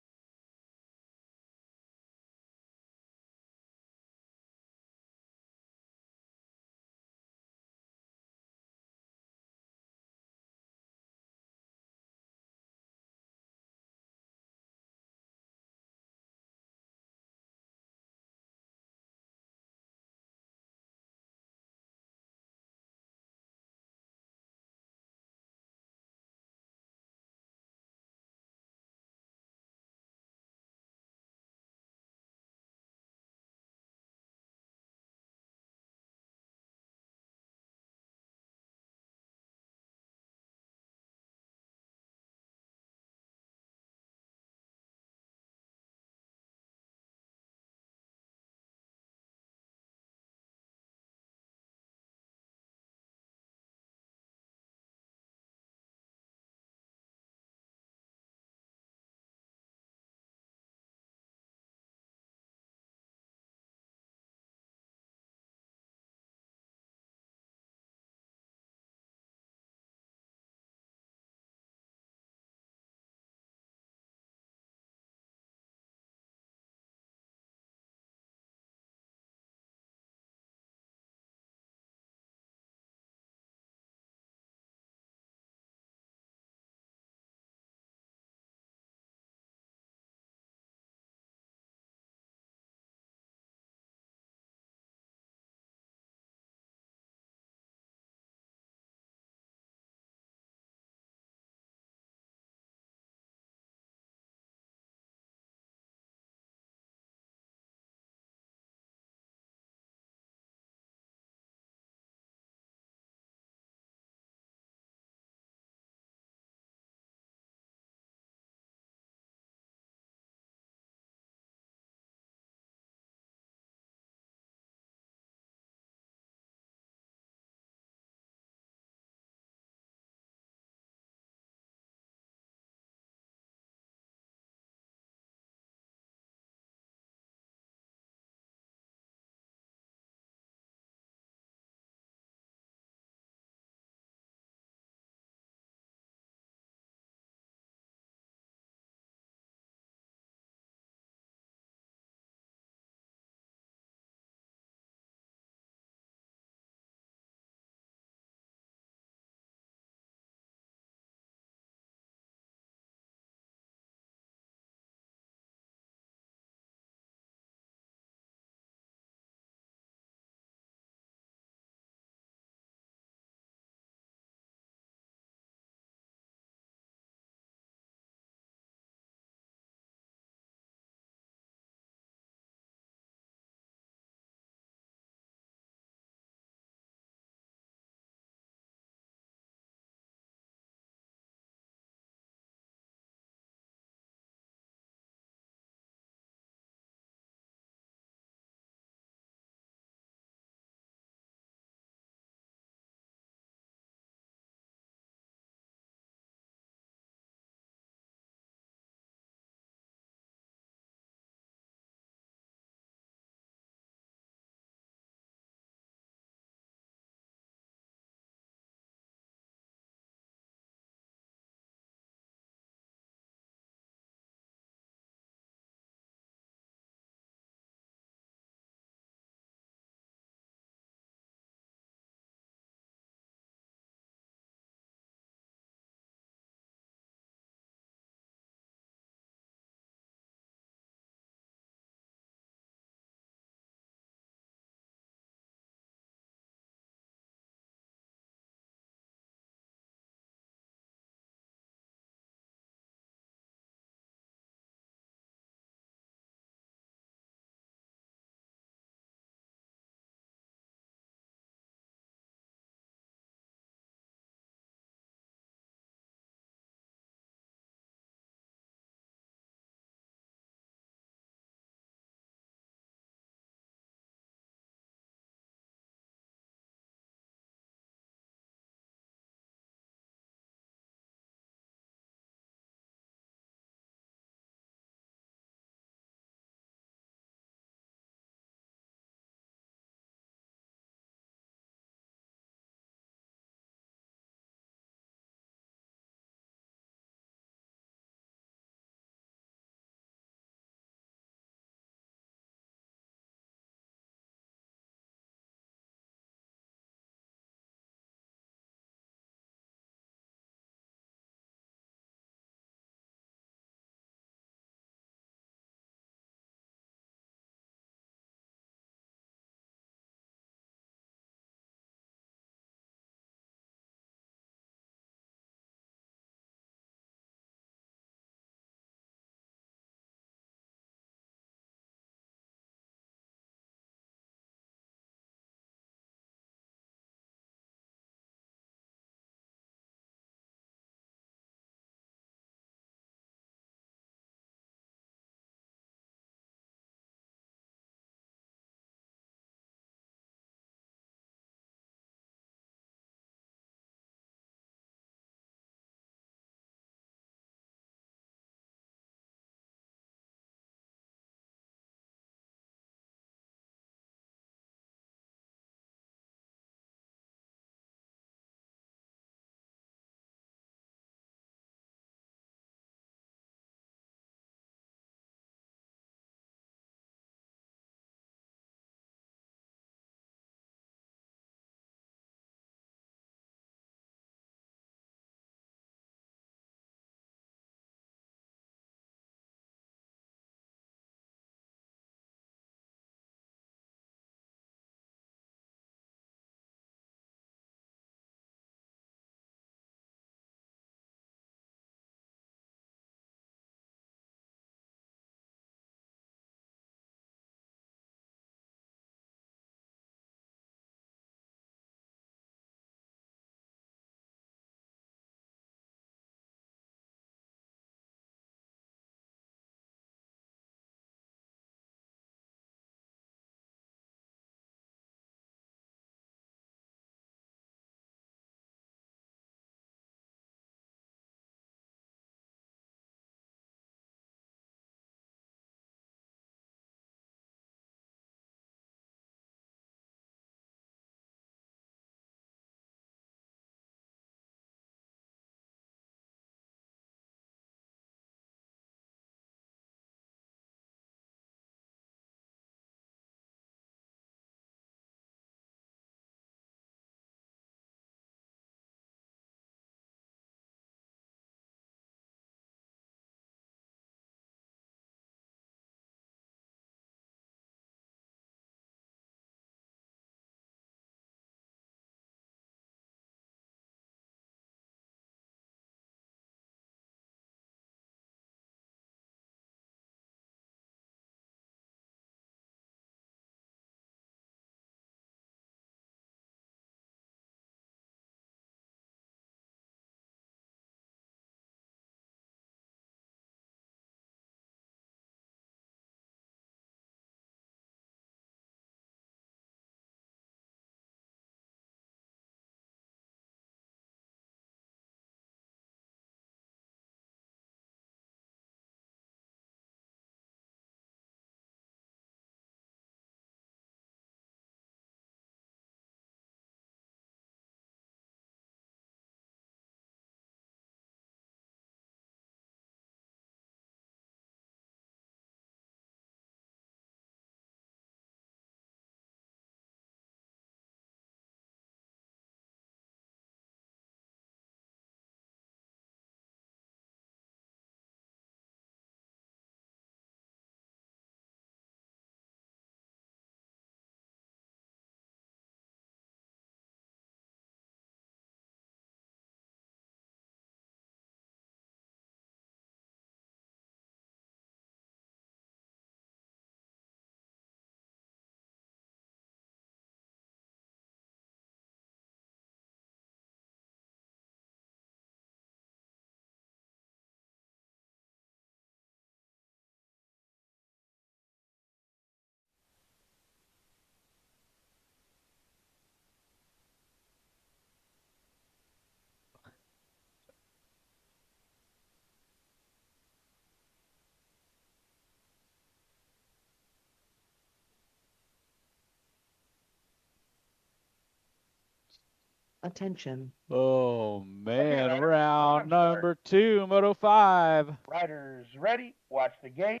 Attention. Oh man, Ryder, round run 'em start. number 2, Moto 5. Riders ready. Watch the gate.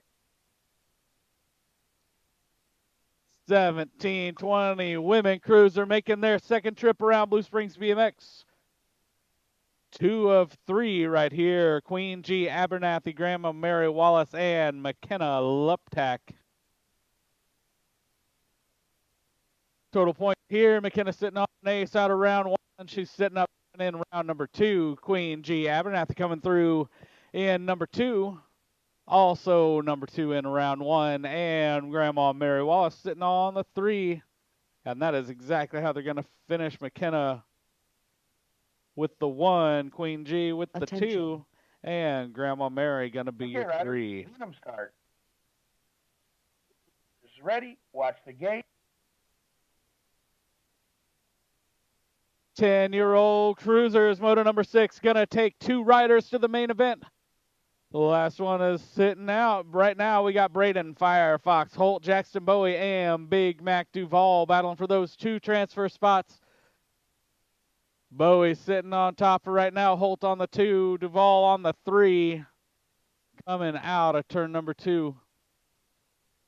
1720 women cruiser making their second trip around Blue Springs BMX. 2 of 3 right here. Queen G, Abernathy, Grandma Mary Wallace, and McKenna Luptak. Total point here. McKenna sitting on an ace out of round 1. She's sitting up in round number 2. Queen G, Abernathy coming through in number 2. Also number 2 in round 1. And Grandma Mary Wallace sitting on the 3. And that is exactly how they're going to finish. McKenna with the 1, Queen G with the Attention. 2, and Grandma Mary going to be Okay, your Ryder, 3. let 'em start. Riders ready. Watch the gate. 10-year-old cruisers, moto number 6, going to take 2 riders to the main event. The last one is sitting out. Right now, we got Braden, Firefox, Holt, Jackson Bowie, and Big Mac Duval battling for those 2 transfer spots. Bowie sitting on top for right now. Holt on the 2, Duval on the 3. Coming out of turn number 2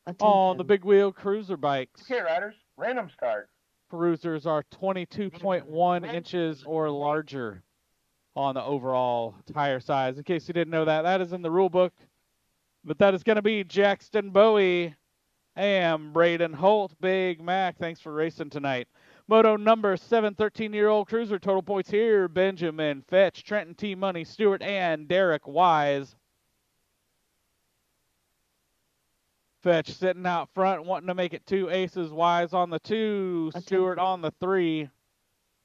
on the Attention. big wheel cruiser bikes. Okay, riders, random start. Cruisers are 22.1 inches or larger on the overall tire size. In case you didn't know that, that is in the rule book. But that is going to be Jackson Bowie and Braden Holt. Big Mac, thanks for racing tonight. Moto number 7, 13-year-old cruiser. Total points here, Benjamin Fetch, Trenton T. Money, Stewart, and Derek Wise. Fetch sitting out front, wanting to make it 2 aces. Wise on the 2, Stewart on the 3.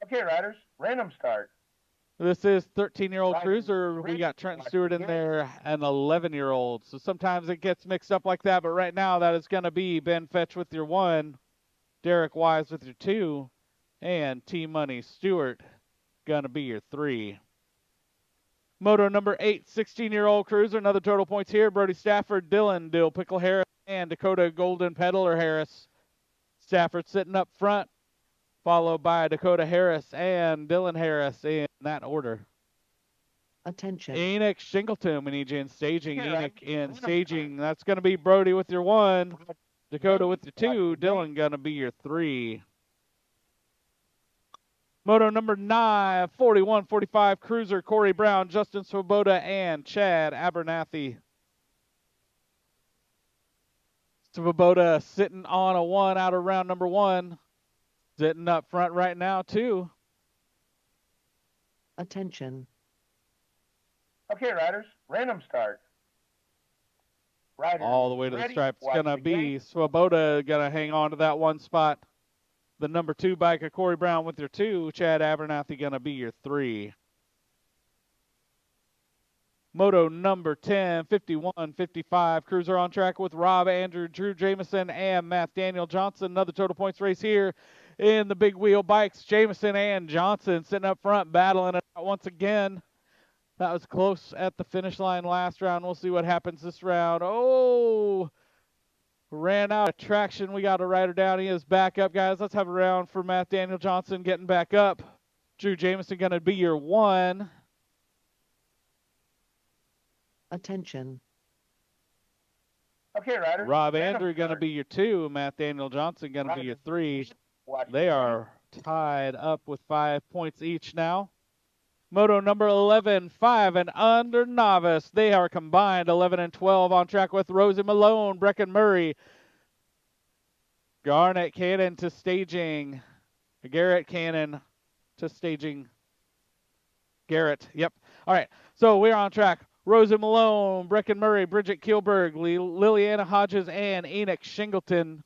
Okay, riders, random start. This is 13-year-old Riders cruiser. We ready. got Trenton Watch Stewart the in gate. there, an 11-year-old. So sometimes it gets mixed up like that, but right now that is going to be Ben Fetch with your 1, Derek Wise with your 2, and T Money Stewart going to be your 3. Moto number 8, 16-year-old cruiser. Another total points here. Brody Stafford, Dylan Dill Pickle Harris, and Dakota Golden Peddler Harris. Stafford sitting up front, followed by Dakota Harris and Dylan Harris in that order. Attention. Enoch Shingleton, we need you in staging. Okay, Enoch right. in staging. That's going to be Brody with your 1, Dakota with your 2, Dylan going to be your 3. Moto number 9, 41-45 cruiser, Corey Brown, Justin Swoboda, and Chad Abernathy. Swoboda sitting on a 1 out of round number 1. Sitting up front right now, too. Attention. Okay, riders, random start. Riders All the way to the ready. stripe. It's Watch going to the be gate. Swoboda going to hang on to that 1 spot. The number 2 bike of Corey Brown with your 2. Chad Abernathy going to be your 3. Moto number 10, 51-55 cruiser on track with Rob Andrew, Drew Jameson, and Matt Daniel Johnson. Another total points race here in the big wheel bikes. Jameson and Johnson sitting up front battling it out once again. That was close at the finish line last round. We'll see what happens this round. Oh, ran out of traction. We got a rider down. He is back up, guys. Let's have a round for Matt Daniel Johnson getting back up. Drew Jameson going to be your 1. Attention. Okay, riders. Rob random Andrew going to start. be your 2. Matt Daniel Johnson going to be your 3. Watch the They gate. are tied up with 5 points each now. Moto number 11, 5 and under novice. They are combined 11 and 12 on track with Rosie Malone, Brecken Murray, Garnett Cannon to staging, Garrett Cannon to staging. Garrett, yep. All right, so we're on track. Rosie Malone, Brecken Murray, Bridget Kielberg, Liliana Hodges, and Enoch Shingleton.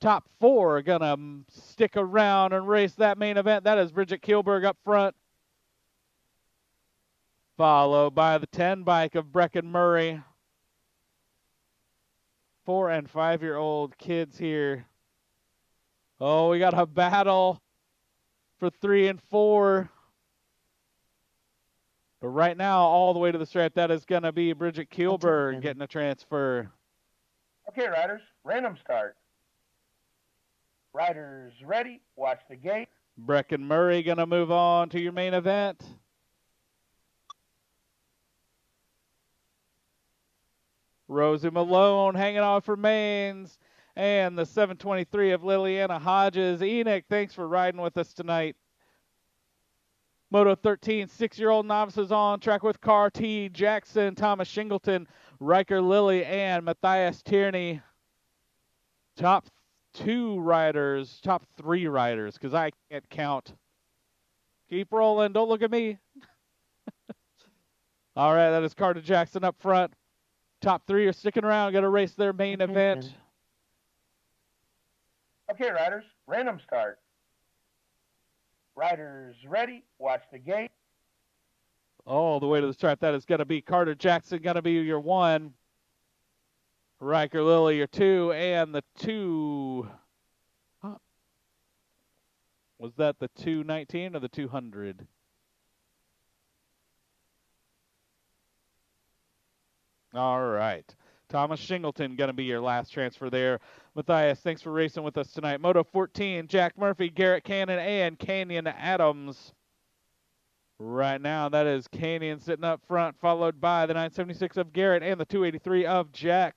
Top 4 are going to stick around and race that main event. That is Bridget Kielberg up front, followed by the 10 bike of Brecken Murray. 4 and 5-year-old kids here. Oh, we got a battle for 3 and 4. But right now, all the way to the stripe, that is going to be Bridget Kielberg Attention. getting a transfer. Okay, riders, random start. Riders ready. Watch the gate. Brecken Murray going to move on to your main event. Rosie Malone hanging on for mains. And the 723 of Liliana Hodges. Enoch, thanks for riding with us tonight. Moto 13, 6-year-old novices on track with Carr T. Jackson, Thomas Shingleton, Riker Lilly, and Matthias Tierney. Top 3 riders, because I can't count. Keep rolling. Don't look at me. All right, that is Carter Jackson up front. Top 3 are sticking around. Got to race their main event. Okay, riders, random start. Riders ready. Watch the gate. All the way to the start. That is going to be Carter Jackson, going to be your 1. Riker Lilly, your 2, and the 2. Was that the 219 or the 200? All right. Thomas Shingleton going to be your last transfer there. Matthias, thanks for racing with us tonight. Moto 14, Jack Murphy, Garrett Cannon, and Canyon Adams. Right now, that is Canyon sitting up front, followed by the 976 of Garrett and the 283 of Jack.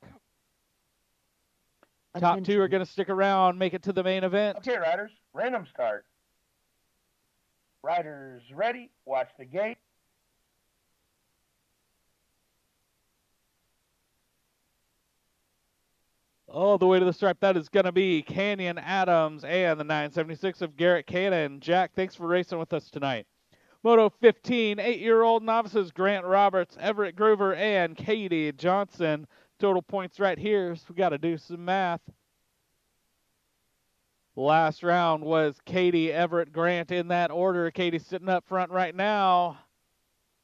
Top 2 are going to stick around, make it to the main event. Okay, riders, random start. Riders ready. Watch the gate. All the way to the stripe, that is going to be Canyon Adams and the 976 of Garrett Cannon. Jack, thanks for racing with us tonight. Moto 15, 8-year-old novices, Grant Roberts, Everett Groover, and Katie Johnson. Total points right here, so we got to do some math. Last round was Katie, Everett, Grant in that order. Katie's sitting up front right now.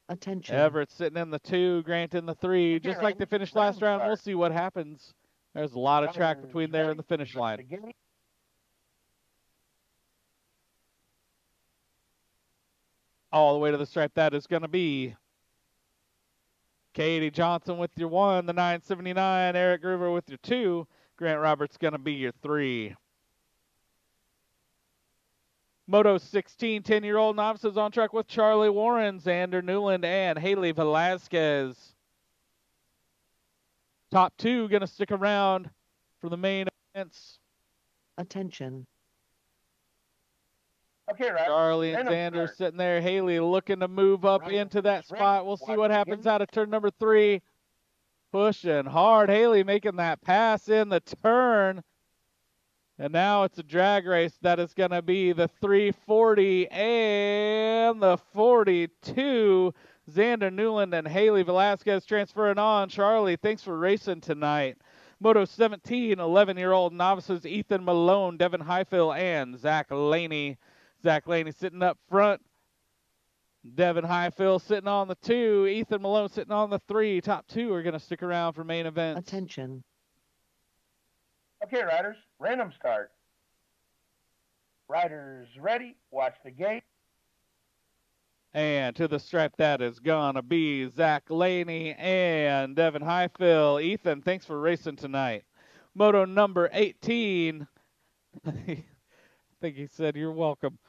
Attention. Everett sitting in the 2, Grant in the 3. Just like they finished last round, we'll see what happens. There's a lot of track between there and the finish line. All the way to the stripe, that is going to be Katie Johnson with your 1, the 979, Eric Groover with your 2, Grant Roberts going to be your 3. Moto 16, 10-year-old novices on track with Charlie Warren, Xander Newland, and Haley Velasquez. Top 2 going to stick around for the main events. Attention. Okay, right. Charlie and Xander sitting there. Haley looking to move up into that spot. We'll see what happens out of turn number 3. Pushing hard. Haley making that pass in the turn. And now it's a drag race. That is going to be the 340 and the 42. Xander Newland and Haley Velasquez transferring on. Charlie, thanks for racing tonight. Moto 17, 11-year-old novices, Ethan Malone, Devin Highfill, and Zach Laney. Zach Laney sitting up front. Devin Highfill sitting on the 2. Ethan Malone sitting on the 3. Top 2 are going to stick around for main events. Attention. Okay, riders, random start. Riders ready. Watch the gate. And to the stripe, that is going to be Zach Laney and Devin Highfill. Ethan, thanks for racing tonight. Moto number 18. I think he said, you're welcome.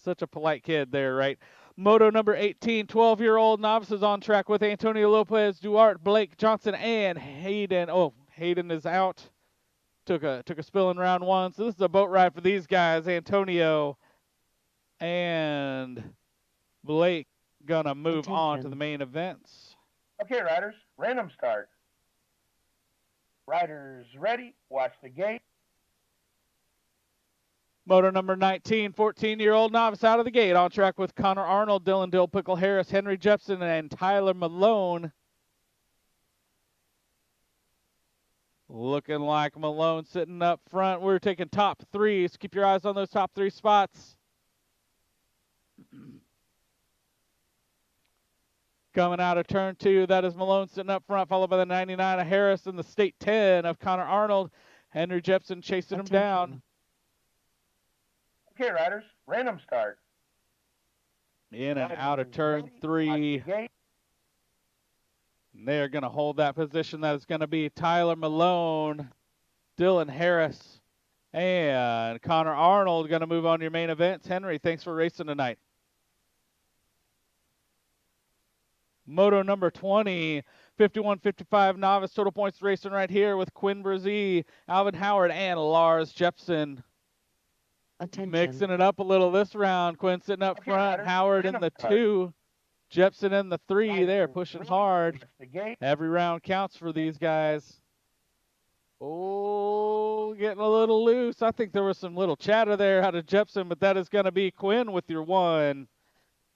Such a polite kid there, right? Moto number 18, 12-year-old novices on track with Antonio Lopez, Duarte, Blake Johnson, and Hayden. Oh, Hayden is out. Took a spill in round 1. So this is a boat ride for these guys. Antonio and Blake gonna move on to the main events. Okay, riders, random start. Riders ready. Watch the gate. Moto number 19, 14-year-old novice out of the gate on track with Connor Arnold, Dylan Dill, Pickle Harris, Henry Jepson, and Tyler Malone. Looking like Malone sitting up front. We're taking top 3, so keep your eyes on those top 3 spots. Coming out of turn 2, that is Malone sitting up front, followed by the 99 of Harris and the state 10 of Connor Arnold. Henry Jepson chasing him down. Okay, riders, random start. In and out of turn 3. They're going to hold that position. That is going to be Tyler Malone, Dylan Harris, And Connor Arnold going to move on to your main events. Henry, thanks for racing tonight. Moto number 20, 51-55 novice total points racing right here with Quinn Brzee, Alvin Howard, and Lars Jepson. Attention. Mixing it up a little this round. Quinn sitting up Okay, front, riders, Howard in random the start. 2, Jepson in the 3 there, Riders, pushing ready, hard. watch the gate. Every round counts for these guys. Oh, getting a little loose. I think there was some little chatter there out of Jepson, but that is going to be Quinn with your 1,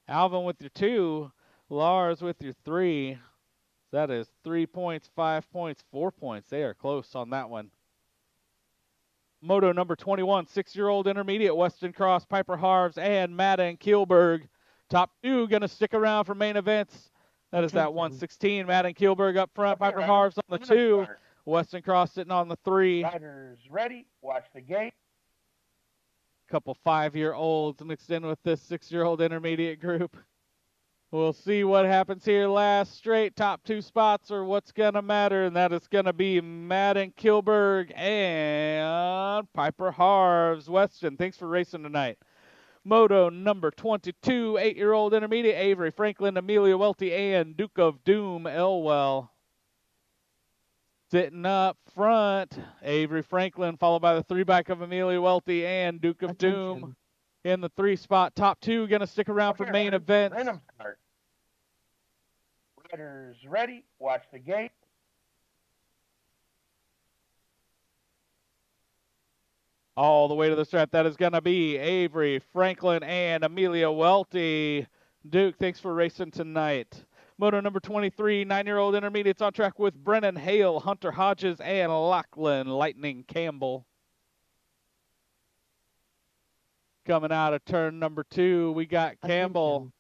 Alvin with your 2, Lars with your 3. That is 3 points, 5 points, 4 points. They are close on that one. Moto number 21, 6-year-old intermediate, Weston Cross, Piper Harves, and Madden Kielberg. Top 2 going to stick around for main events. That is that Attention. 116. Madden Kielberg up front, Okay, Piper riders, Harves on the random 2, start. Weston Cross sitting on the 3. Riders ready, watch the gate. Couple 5-year-olds mixed in with this 6-year-old intermediate group. We'll see what happens here. Last straight top 2 spots are what's going to matter, and that is going to be Madden Kielberg and Piper Harves. Weston, thanks for racing tonight. Moto number 22, 8-year-old intermediate, Avery Franklin, Amelia Welty, and Duke of Doom, Elwell. Sitting up front, Avery Franklin, followed by the 3-back of Amelia Welty and Duke of Doom Attention. in the 3 spot. Top 2 going to stick around for Okay, main riders, events. random start. Riders ready, watch the gate. All the way to the start, that is going to be Avery Franklin and Amelia Welty. Duke, thanks for racing tonight. Moto number 23, 9-year-old intermediates on track with Brennan Hale, Hunter Hodges, and Lachlan Lightning Campbell. Coming out of turn number 2, we got Campbell,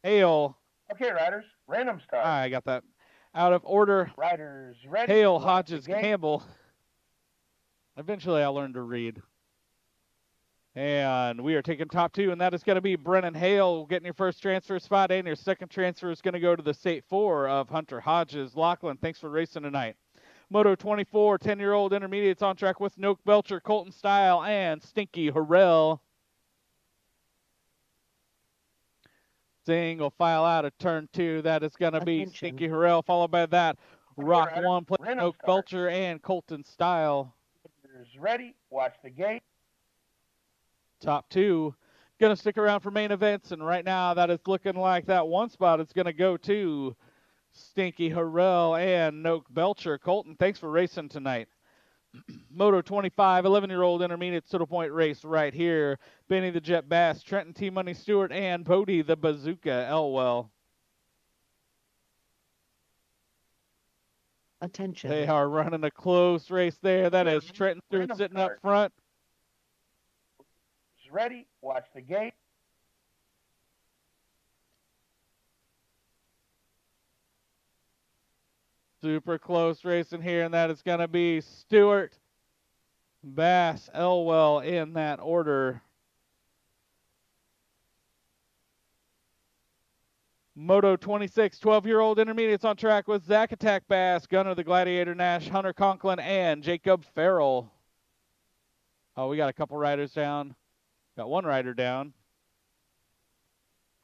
Attention. Hale. Okay, riders, random start. I got that out of order. Riders ready, Hale, watch Hodges, the gate. Campbell. Eventually, I'll learn to read. And we are taking top 2, and that is going to be Brennan Hale getting your first transfer spot, and your second transfer is going to go to the State 4 of Hunter Hodges. Lachlan, thanks for racing tonight. Moto 24, 10-year-old intermediates on track with Noak Belcher, Colton Style, and Stinky Harrell. Single file out of turn 2. That is going to be Attention. Stinky Harrell, followed by that Rock riders, 1, play random Noak start. Belcher, and Colton Style. Riders ready, watch the gate. Top 2 going to stick around for main events, and right now that is looking like that 1 spot is going to go to Stinky Harrell and Noak Belcher. Colton, thanks for racing tonight. Moto 25, 11-year-old intermediate total point race right here. Benny the Jet Bass, Trenton T Money Stewart, and Bodie the Bazooka Elwell. Attention. They are running a close race there. That is Trenton Stewart Random sitting up start. front. Ready, watch the gate. Super close racing here, and that is going to be Stewart, Bass, Elwell in that order. Moto 26, 12-year-old intermediates on track with Zach Attack Bass, Gunner the Gladiator Nash, Hunter Conklin, and Jacob Farrell. Oh, we got a couple riders down. Got 1 rider down.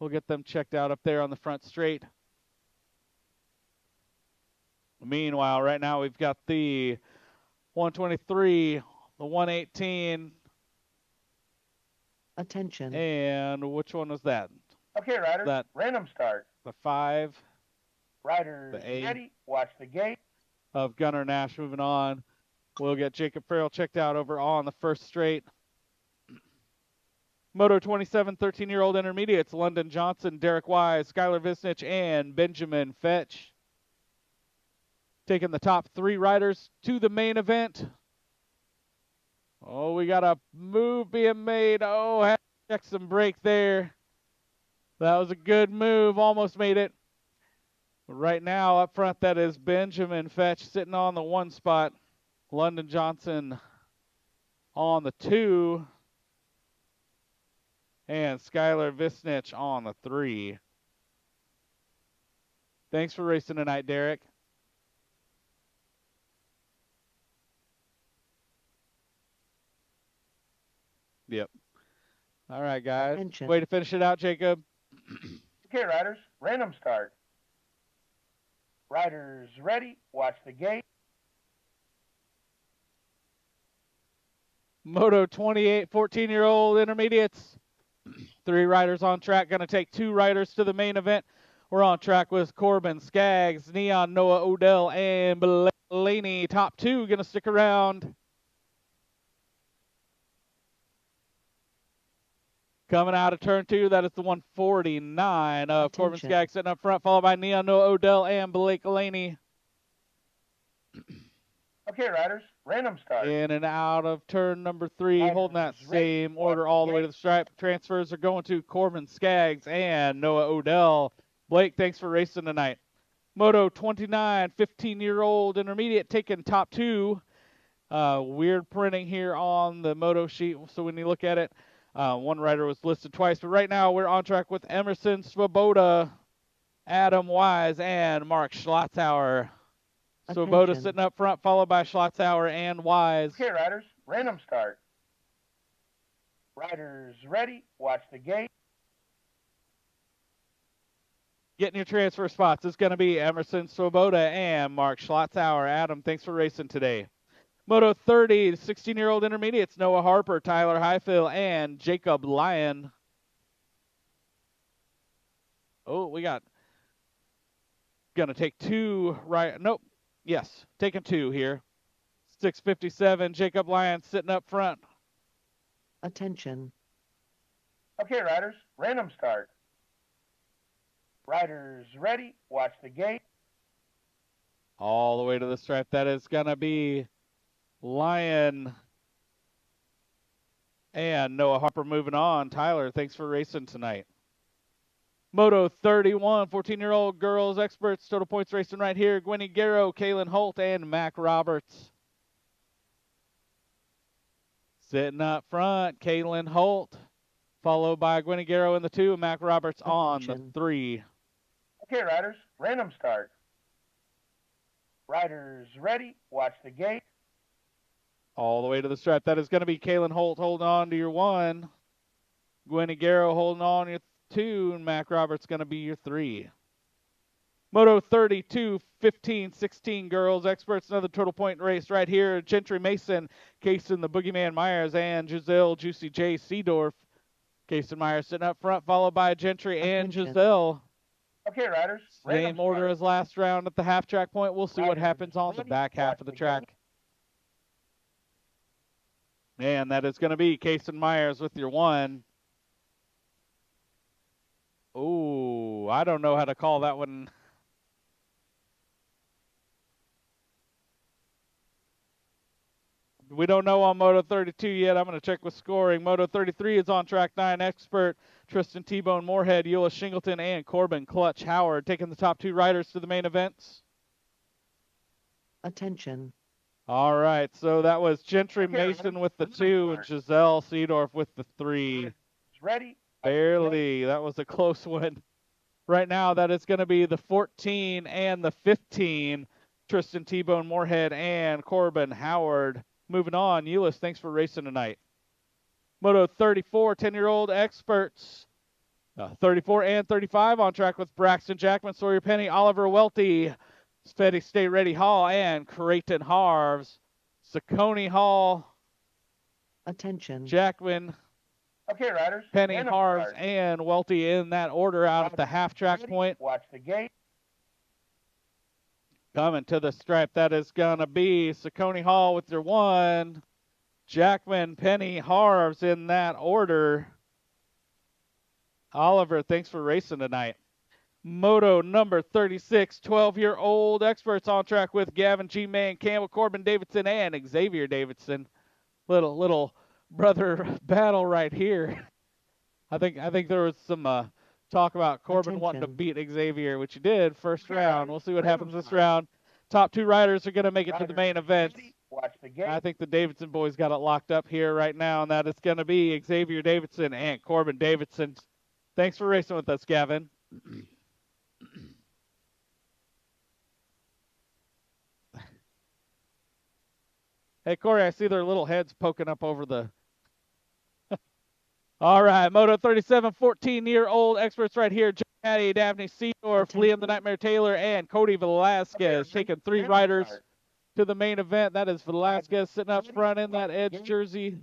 We'll get them checked out up there on the front straight. Meanwhile, right now we've got the 123, the 118, Attention. and which one was that? Okay, riders, That- random start. The 5 Riders The A. ready, watch the gate. of Gunner Nash moving on. We'll get Jacob Farrell checked out over on the first straight. Moto 27, 13-year-old intermediates, London Johnson, Derek Wise, Skylar Visnich, and Benjamin Fetch. Taking the top 3 riders to the main event. Oh, we got a move being made. Oh, had to check some brake there. That was a good move. Almost made it. Right now, up front, that is Benjamin Fetch sitting on the 1 spot. London Johnson on the 2. And Skylar Visnich on the 3. Thanks for racing tonight, Derek. Yep. All right, guys. Attention. Way to finish it out, Jacob. Okay, riders, random start. Riders ready, watch the gate. Moto 28, 14-year-old intermediates. 3 riders on track. Going to take 2 riders to the main event. We're on track with Corbin, Skaggs, Neon, Noah, Odell, and Blaney. Top 2 going to stick around. Coming out of turn 2, that is the 149 of Corbin, Attention. Skaggs sitting up front, followed by Neon, Noah, Odell, and Blake Laney. Okay, riders, random start. In and out of turn number 3, holding that Riders ready, same order watch all the way gate. to the stripe. Transfers are going to Corbin, Skaggs, and Noah Odell. Blake, thanks for racing tonight. Moto 29, 15-year-old intermediate taking top 2. Weird printing here on the moto sheet, so when you look at it, one rider was listed twice. But right now we're on track with Emerson Swoboda, Adam Wise, and Mark Schlotzauer. Swoboda Attention. sitting up front, followed by Schlotzauer and Wise. Okay, riders, random start. Riders ready, watch the gate. Getting your transfer spots is going to be Emerson Swoboda and Mark Schlotzauer. Adam, thanks for racing today. Moto 30, 16-year-old intermediates, Noah Harper, Tyler Highfill, and Jacob Lyon. Oh, we got going to take 2 right. Nope. Yes, taking 2 here. 657, Jacob Lyon sitting up front. Attention. Okay, riders, random start. Riders ready, watch the gate. All the way to the stripe. That is going to be Lyon and Noah Harper moving on. Tyler, thanks for racing tonight. Moto 31, 14-year-old girls experts, total points racing right here. Gwenny Garrow, Kaylin Holt, and Mac Roberts. Sitting up front, Kaylin Holt, followed by Gwenny Garrow in the 2, and Mac Roberts on the Attention. 3. Okay, riders, random start. Riders ready, watch the gate. All the way to the stripe. That is going to be Kaylin Holt holding on to your 1. Gwenny Garrow holding on to your 2, and Mac Roberts going to be your 3. Moto 32, 15, 16 girls experts. Another total point race right here. Gentry Mason, Kason the Boogeyman Myers, and Giselle Juicy J. Seedorf. Kason Myers sitting up front, followed by Gentry and Attention. Giselle. Okay, riders, Same random order start. as last round at the half track point. We'll see what Riders happens on the ready, back half watch of the the track. gate. And that is going to be Kason Myers with your 1. Ooh, I don't know how to call that one. We don't know on Moto 32 yet. I'm going to check with scoring. Moto 33 is on track 9 expert. Tristan T-Bone Moorhead, Eula Shingleton, and Corbin Clutch Howard taking the top 2 riders to the main events. Attention. All right, so that was Gentry Okay, Mason riders, with the random 2 and start. Giselle Seedorf with the 3. Riders ready, watch the gate. Barely. That was a close one. Right now, that is going to be the 14 and the 15. Tristan T-Bone Moorhead and Corbin Howard. Moving on, Euless, thanks for racing tonight. Moto 34, 10-year-old experts. 34 and 35 on track with Braxton Jackman, Sawyer Penny, Oliver Welty, Steady Stay Ready Hall, and Creighton Harves. Saccone Hall, Attention. Jackman, Okay, riders, Penny, random Harves, start. and Welty in that order out at the half track Ready, point. watch the gate. Coming to the stripe, that is going to be Saccone Hall with your 1. Jackman, Penny, Harves in that order. Oliver, thanks for racing tonight. Moto number 36, 12-year-old experts on track with Gavin G. Man, Campbell, Corbin Davidson, and Xavier Davidson. Little brother battle right here. I think there was some talk about Corbin wanting to Attention. beat Xavier, which he did first Okay, round. riders, We'll see what random happens this start. round. Top 2 riders are going to make it to the Riders main event. ready, watch the gate. I think the Davidson boys got it locked up here right now, and that is going to be Xavier Davidson and Corbin Davidson. Thanks for racing with us, Gavin. Hey, Corey, I see their little heads poking up over the All right, Moto 37, 14-year-old experts right here. Jake Hattie, Daphne Seedorf, Liam the Nightmare Taylor, and Cody Velasquez taking 3 riders to the main event. That is Velasquez sitting up front in that Edge jersey.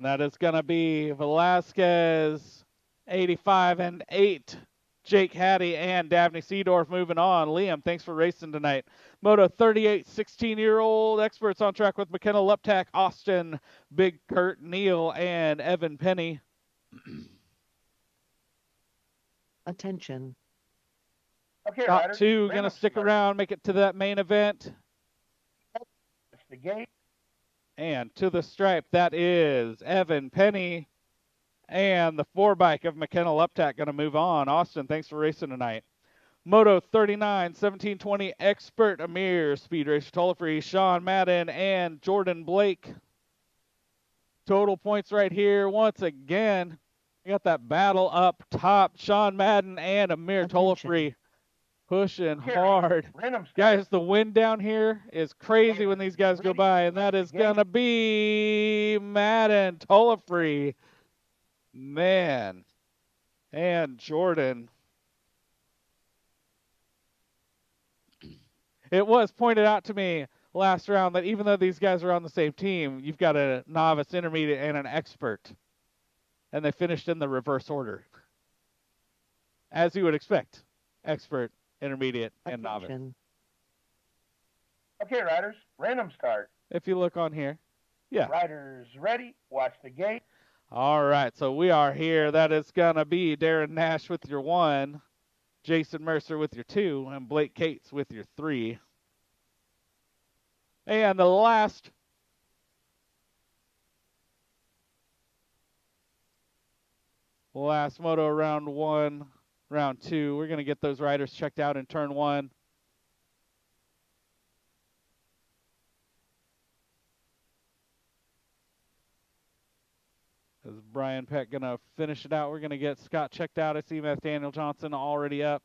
That is going to be Velasquez, 85 and 8. Jake Hattie and Daphne Seedorf moving on. Liam, thanks for racing tonight. Moto 38, 16-year-old experts on track with McKenna Luptak, Austin, Big Kurt Neal, and Evan Penny. Attention. Okay, Top riders. 2 going to random stick start. around, make it to that main event. It's the gate. And to the stripe, that is Evan Penny and the 4-bike of McKenna Luptak going to move on. Austin, thanks for racing tonight. Moto 39, 1720 expert Amir, Speed Racer Tollefree, Sean Madden, and Jordan Blake. Total points right here. Once again, we got that battle up top. Sean Madden and Amir Tollefree pushing hard. Random start. Guys, the wind down here is crazy when these guys go by, and that is going to be Madden Tollefree. Man. And Jordan. It was pointed out to me last round that even though these guys are on the same team, you've got a novice, intermediate, and an expert. And they finished in the reverse order. As you would expect. Expert, intermediate, and novice. Attention. Okay, riders. Random start. If you look on here. Yeah. Riders ready. Watch the gate. All right, so we are here. That is going to be Darren Nash with your 1, Jason Mercer with your 2, and Blake Cates with your 3. And the last moto round 1, round 2. We're going to get those riders checked out in turn 1. Is Brian Peck going to finish it out? We're going to get Scott checked out. I see Matt Daniel Johnson already up.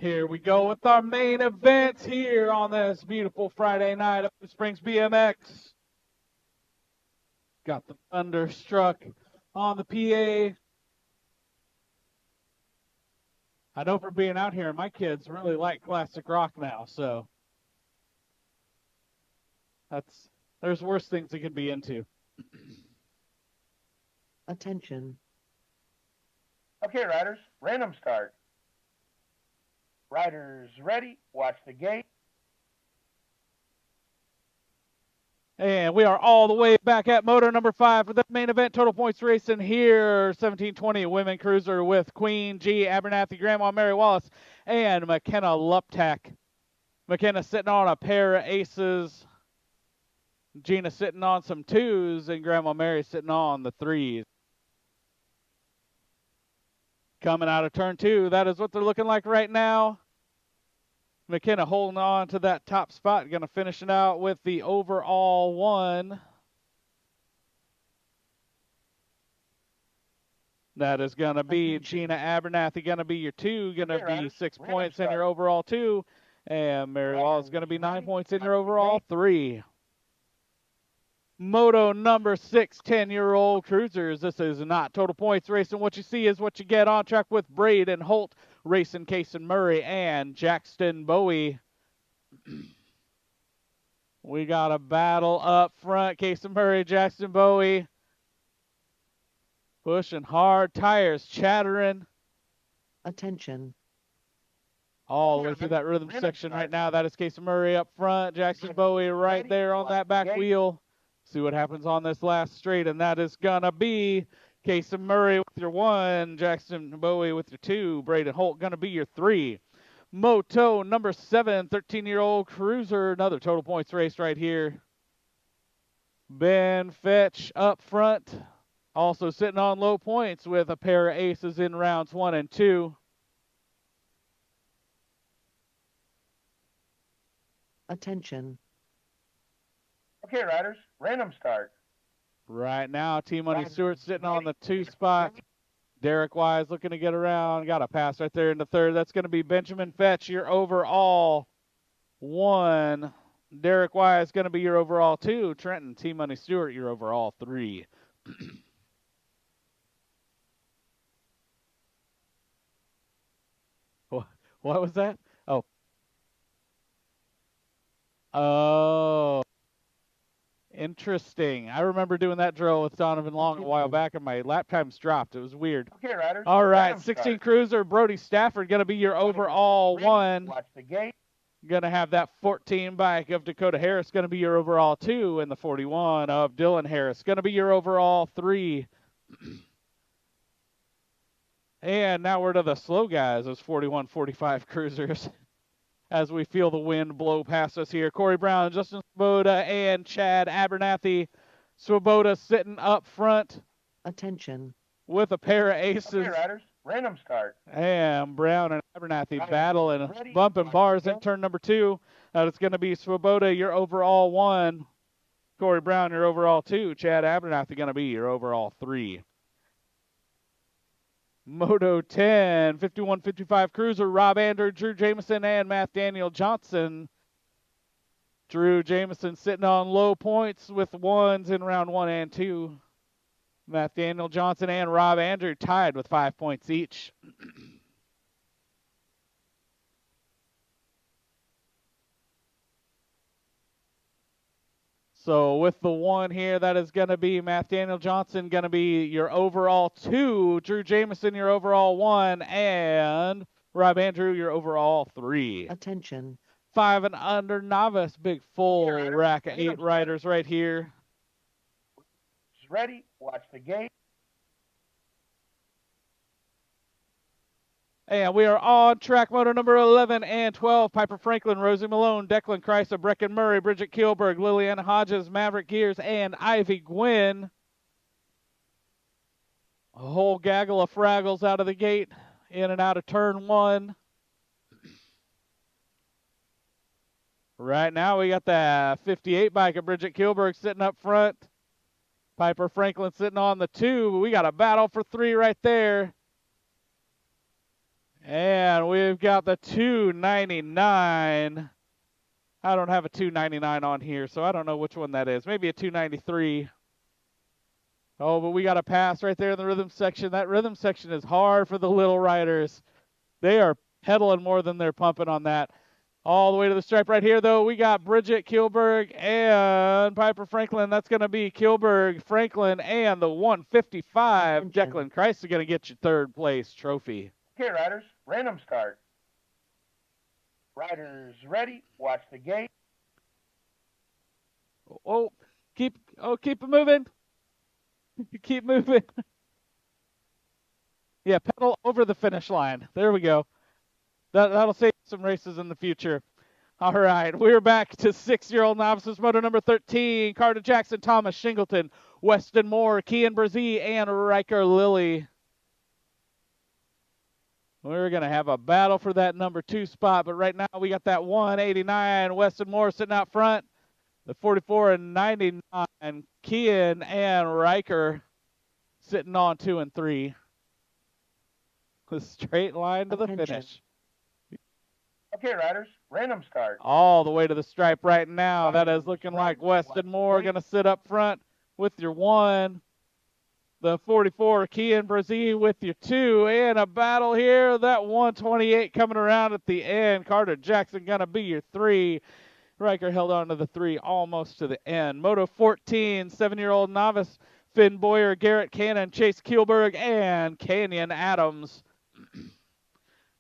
Here we go with our main event here on this beautiful Friday night at Springs BMX. Got the Thunderstruck on the PA. I know from being out here, my kids really like classic rock now, so there's worse things they can be into. Attention. Okay, riders, random start. Riders ready, watch the gate. And we are all the way back at moto number 5 for the main event total points racing here. 1720 women cruiser with Queen G, Abernathy, Grandma Mary Wallace, and McKenna Luptak. McKenna sitting on a pair of aces. Gina sitting on some 2s, and Grandma Mary sitting on the 3s. Coming out of turn 2, that is what they're looking like right now. McKenna holding on to that top spot, going to finish it out with the overall 1. That is going to be Gina Abernathy, going to be your 2, going to be 6 points in your overall 2. And Mary Wallace is going to be 9 points in your overall 3. Moto number 6, 10-year-old cruisers. This is not total points racing. What you see is what you get. On track with Braden Holt, racing Cason Murray, and Jackson Bowie. We got a battle up front. Cason Murray, Jackson Bowie. Pushing hard, tires chattering. Attention. All the way through that rhythm section right now. That is Cason Murray up front. Jackson Bowie right there on that back wheel. See what happens on this last straight, and that is going to be Cason Murray with your 1, Jackson Bowie with your 2, Braden Holt going to be your 3. Moto number 7, 13-year-old cruiser, another total points race right here. Ben Fetch up front, also sitting on low points with a pair of aces in rounds 1 and 2. Attention. Okay, riders, random start. Right now, Team Money Stewart sitting on the 2 spot. Derek Wise looking to get around. Got a pass right there in the 3rd. That's going to be Benjamin Fetch, your overall 1. Derek Wise going to be your overall 2. Trenton, Team Money Stewart, your overall 3. What was that? Oh, interesting. I remember doing that drill with Donovan Long a while back, and my lap times dropped. It was weird. Okay, riders. All right, 16 cruiser, Brody Stafford, going to be your overall 1. Watch the gate. Going to have that 14 bike of Dakota Harris, going to be your overall 2, and the 41 of Dylan Harris, going to be your overall 3. And now we're to the slow guys, those 41, 45 cruisers. As we feel the wind blow past us here. Corey Brown, Justin Swoboda, and Chad Abernathy. Swoboda sitting up front. Attention. With a pair of aces. Okay, riders, random start. And Brown and Abernathy battling and bumping bars in turn number 2. It's going to be Swoboda, your overall 1. Corey Brown, your overall 2. Chad Abernathy going to be your overall 3. Moto 10, 51-55 cruiser, Rob Andrew, Drew Jameson, and Matt Daniel Johnson. Drew Jameson sitting on low points with 1s in round 1 and 2. Matt Daniel Johnson and Rob Andrew tied with 5 points each. So with the 1 here, that is going to be Matt Daniel Johnson, going to be your overall 2. Drew Jameson, your overall 1. And Rob Andrew, your overall 3. Attention. 5 and under novice, big full rack of 8 riders right here. Ready, watch the gate. And we are on track moto number 11 and 12. Piper Franklin, Rosie Malone, Declan Kreisa, Brecken Murray, Bridget Kielberg, Liliana Hodges, Maverick Gears, and Ivy Gwynn. A whole gaggle of fraggles out of the gate, in and out of turn 1. Right now we got the 58 bike of Bridget Kielberg sitting up front. Piper Franklin sitting on the 2. We got a battle for 3 right there. And we've got the 299. I don't have a 299 on here, so I don't know which one that is. Maybe a 293. Oh, but we got a pass right there in the rhythm section. That rhythm section is hard for the little riders. They are pedaling more than they're pumping on that. All the way to the stripe right here, though, we got Bridget Kilberg and Piper Franklin. That's going to be Kilberg, Franklin, and the 155. Attention. Declan Christ is going to get your third place trophy. Okay, riders, random start. Riders ready, watch the gate. Keep it moving. Keep moving. Yeah, pedal over the finish line. There we go. That'll save some races in the future. All right, we're back to 6-year-old novices. Moto number 13, Carter Jackson, Thomas Shingleton, Weston Moore, Kian Brzee, and Riker Lilly. We're going to have a battle for that number 2 spot, but right now we got that 189, Weston Moore sitting out front. The 44 and 99, Kian and Riker sitting on 2 and 3. The straight line to the Attention. finish. Okay, riders, random start. All the way to the stripe right now. That is looking Right, like Weston Moore going to sit up front with your 1. The 44, Kian Brzee with your 2. And a battle here. That 128 coming around at the end. Carter Jackson going to be your 3. Riker held on to the 3 almost to the end. Moto 14, 7-year-old novice. Finn Boyer, Garrett Cannon, Chase Kielberg, and Canyon Adams.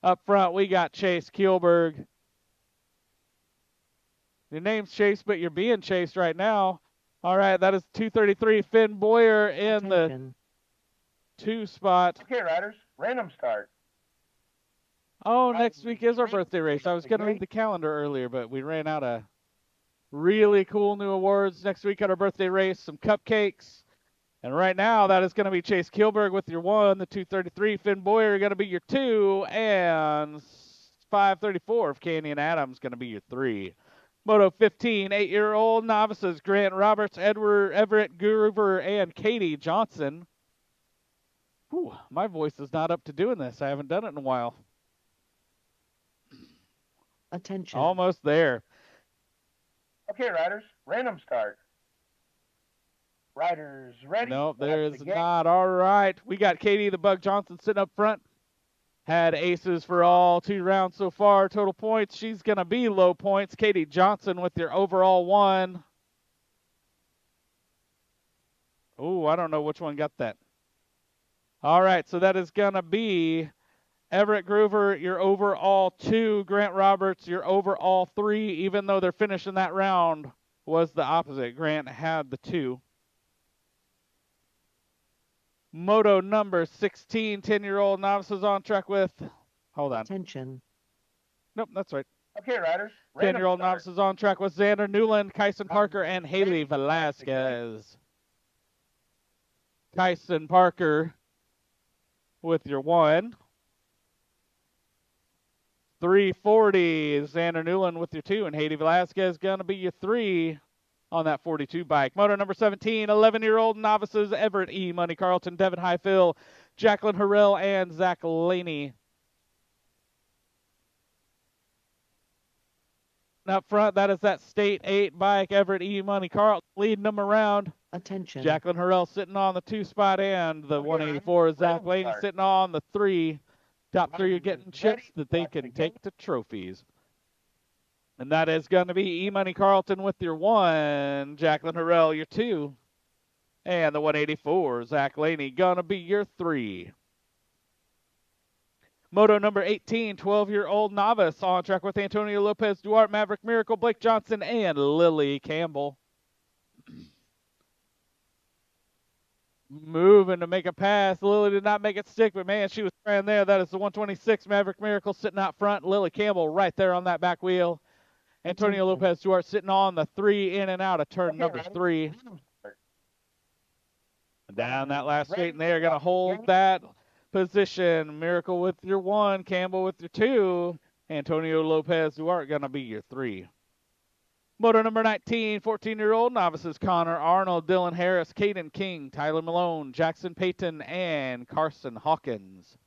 Up front, we got Chase Kielberg. Your name's Chase, but you're being chased right now. All right, that is 233. Finn Boyer in the Attention. 2 spot. Okay, riders, random start. Oh, next week is our birthday race. I was going to read the calendar earlier, but we ran out of really cool new awards. Next week at our birthday race, some cupcakes. And right now, that is going to be Chase Kielberg with your 1, the 233. Finn Boyer going to be your 2, and 534 of Canyon Adams going to be your 3. Moto 15, 8-year-old novices, Grant Roberts, Everett Groover, and Katie Johnson. Whew, my voice is not up to doing this. I haven't done it in a while. Attention. Almost there. Okay, riders, random start. Riders ready. Nope, watch there the is gate. not. All right. We got Katie the Bug Johnson sitting up front. Had aces for all 2 rounds so far. Total points, she's going to be low points. Katie Johnson with your overall 1. Oh, I don't know which one got that. All right, so that is going to be Everett Groover, your overall 2. Grant Roberts, your overall 3, even though they're finishing that round was the opposite. Grant had the 2. Moto number 16, 10-year-old novices on track with, hold on. Attention. Nope, that's right. Okay, riders, random 10-year-old start. novices on track with Xander Newland, Kyson Parker, and Haley Velasquez. Kyson Parker with your 1. 340, Xander Newland with your 2, and Haley Velasquez going to be your 3 on that 42 bike. Moto number 17, 11-year-old novices, Everett E. Money Carlton, Devin Highfill, Jacqueline Harrell, and Zach Laney. Up front, that is that State 8 bike, Everett E. Money Carlton leading them around. Attention. Jacqueline Harrell sitting on the 2 spot, and the Okay, 184 is Zach random Laney start. sitting on the 3. Top 3 are getting Ready, chips that they watch the can take gate. to trophies. And that is going to be E-Money Carlton with your 1, Jacqueline Harrell your 2, and the 184, Zach Laney, going to be your 3. Moto number 18, 12-year-old novice on track with Antonio Lopez, Duarte, Maverick Miracle, Blake Johnson, and Lily Campbell. Moving to make a pass. Lily did not make it stick, but man, she was trying there. That is the 126 Maverick Miracle sitting out front. Lily Campbell right there on that back wheel. Antonio Attention. Lopez Duarte sitting on the 3 in and out of turn Okay, number riders, 3. random start. Down that last straight, and Ready, they're going to watch the hold gate. that position. Miracle with your 1, Campbell with your 2, Antonio Lopez Duarte going to be your 3. Moto number 19, 14-year-old novices Connor Arnold, Dylan Harris, Caden King, Tyler Malone, Jackson Payton, and Carson Hawkins.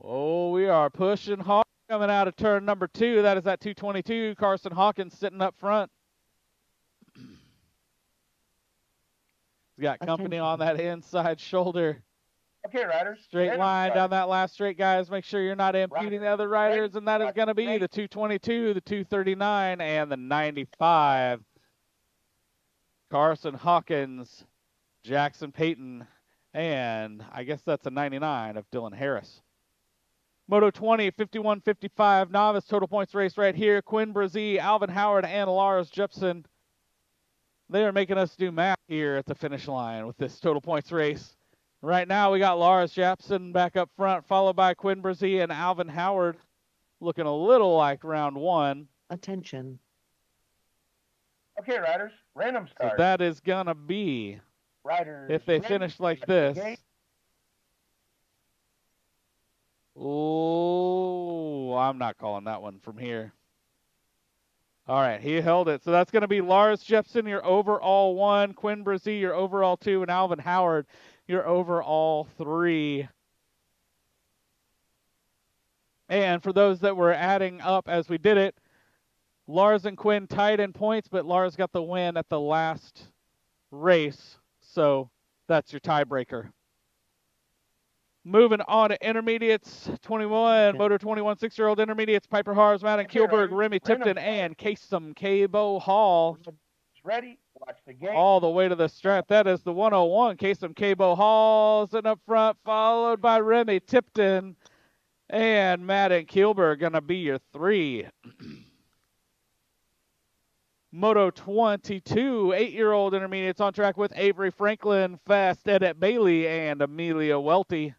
Oh, we are pushing hard coming out of turn number 2. That is at 222. Carson Hawkins sitting up front. He's got company on that inside shoulder. Okay, riders. Straight random line start. down that last straight, guys. Make sure you're not impeding the other riders, and that is going to be the 222, the 239, and the 95. Carson Hawkins, Jackson Payton, and I guess that's a 99 of Dylan Harris. Moto 20, 51-55 novice total points race right here. Quinn Brazee, Alvin Howard, and Lars Jepsen. They are making us do math here at the finish line with this total points race. Right now, we got Lars Jepsen back up front, followed by Quinn Brazee and Alvin Howard, looking a little like round 1. Attention. Okay, riders. Random So start. that is going to be, Riders. if they ready. finish like Watch this. the gate. Oh, I'm not calling that one from here. All right, he held it. So that's going to be Lars Jepsen, your overall 1, Quinn Brazee, your overall 2, and Alvin Howard, your overall 3. And for those that were adding up as we did it, Lars and Quinn tied in points, but Lars got the win at the last race. So that's your tiebreaker. Moving on to intermediates, 21, Motor 21, 6-year-old intermediates, Piper Hars, Madden Kielberg, Remy Tipton, and Kasem Cabo Hall. Ready. Watch the gate. All the way to the strat. That is the 101, Kasem Cabo Hall sitting up front, followed by Remy Tipton and Madden Kielberg going to be your 3. Moto 22, 8-year-old intermediates on track with Avery Franklin, Fast Edit Bailey, and Amelia Welty.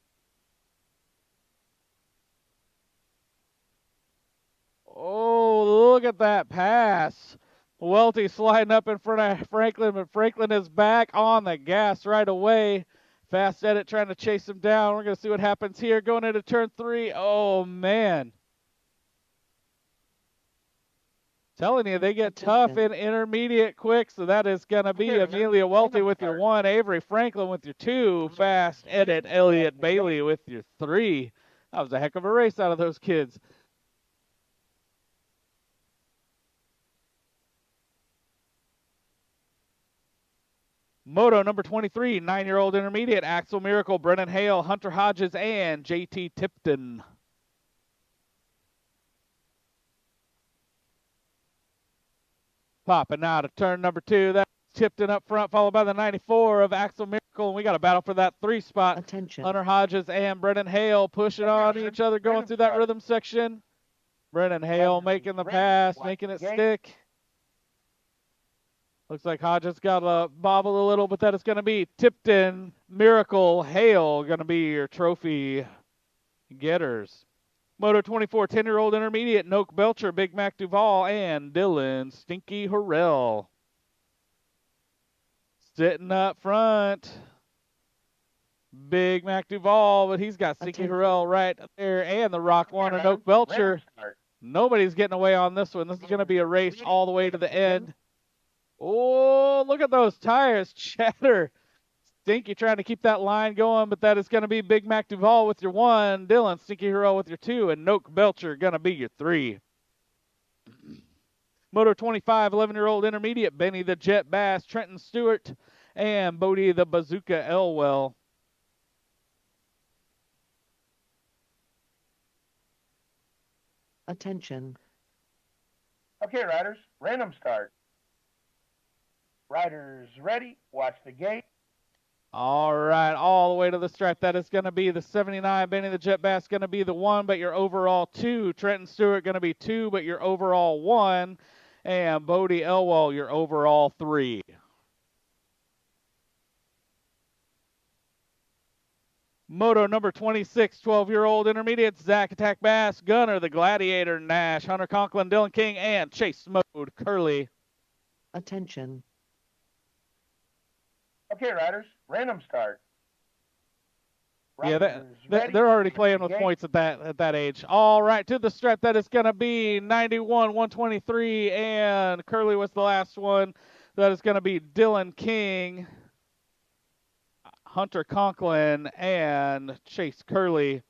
Oh, look at that pass. Welty sliding up in front of Franklin, but Franklin is back on the gas right away. Fast Edit trying to chase him down. We're going to see what happens here. Going into turn 3. Oh, man. Telling you, they get tough in intermediate quick, so that is going to be Amelia Welty with your 1, Avery Franklin with your 2, Fast Edit Elliott Bailey with your 3. That was a heck of a race out of those kids. Moto number 23, 9-year-old intermediate, Axel Miracle, Brennan Hale, Hunter Hodges, and JT Tipton. Popping out of turn number 2, that's Tipton up front, followed by the 94 of Axel Miracle, and we got a battle for that 3 spot. Attention. Hunter Hodges and Brennan Hale pushing on each other, going through that rhythm section. Brennan Hale making the pass, making it stick. Looks like Hodges got a bobble a little, but that is going to be Tipton, Miracle, Hale, going to be your trophy getters. Moto 24, 10-year-old intermediate, Noak Belcher, Big Mac Duval, and Dylan Stinky Harrell. Sitting up front, Big Mac Duval, but he's got Stinky Harrell right there, and the Rock One and Noak Belcher. Nobody's getting away on this one. This is going to be a race all the way to the end. Oh, look at those tires chatter. Stinky trying to keep that line going, but that is going to be Big Mac Duval with your 1, Dylan Stinky Hero with your 2, and Noak Belcher going to be your 3. Moto 25, 11-year-old intermediate, Benny the Jet Bass, Trenton Stewart, and Bodie the Bazooka Elwell. Attention. Okay, riders. Random start. Riders ready. Watch the gate. All right, all the way to the stripe. That is going to be the 79. Benny the Jet Bass going to be the 1, but your overall 2. Trenton Stewart going to be 2, but your overall 1. And Bodie Elwell, your overall 3. Moto number 26, 12-year-old intermediate, Zach Attack Bass, Gunner, the Gladiator, Nash, Hunter Conklin, Dylan King, and Chase Mode, Curly. Attention. Okay, riders. Random start. Yeah, Riders ready. they're already playing Watch with the gate. points at that age. All right, to the strap, that is going to be 91, 123, and Curly was the last one. That is going to be Dylan King, Hunter Conklin, and Chase Curly.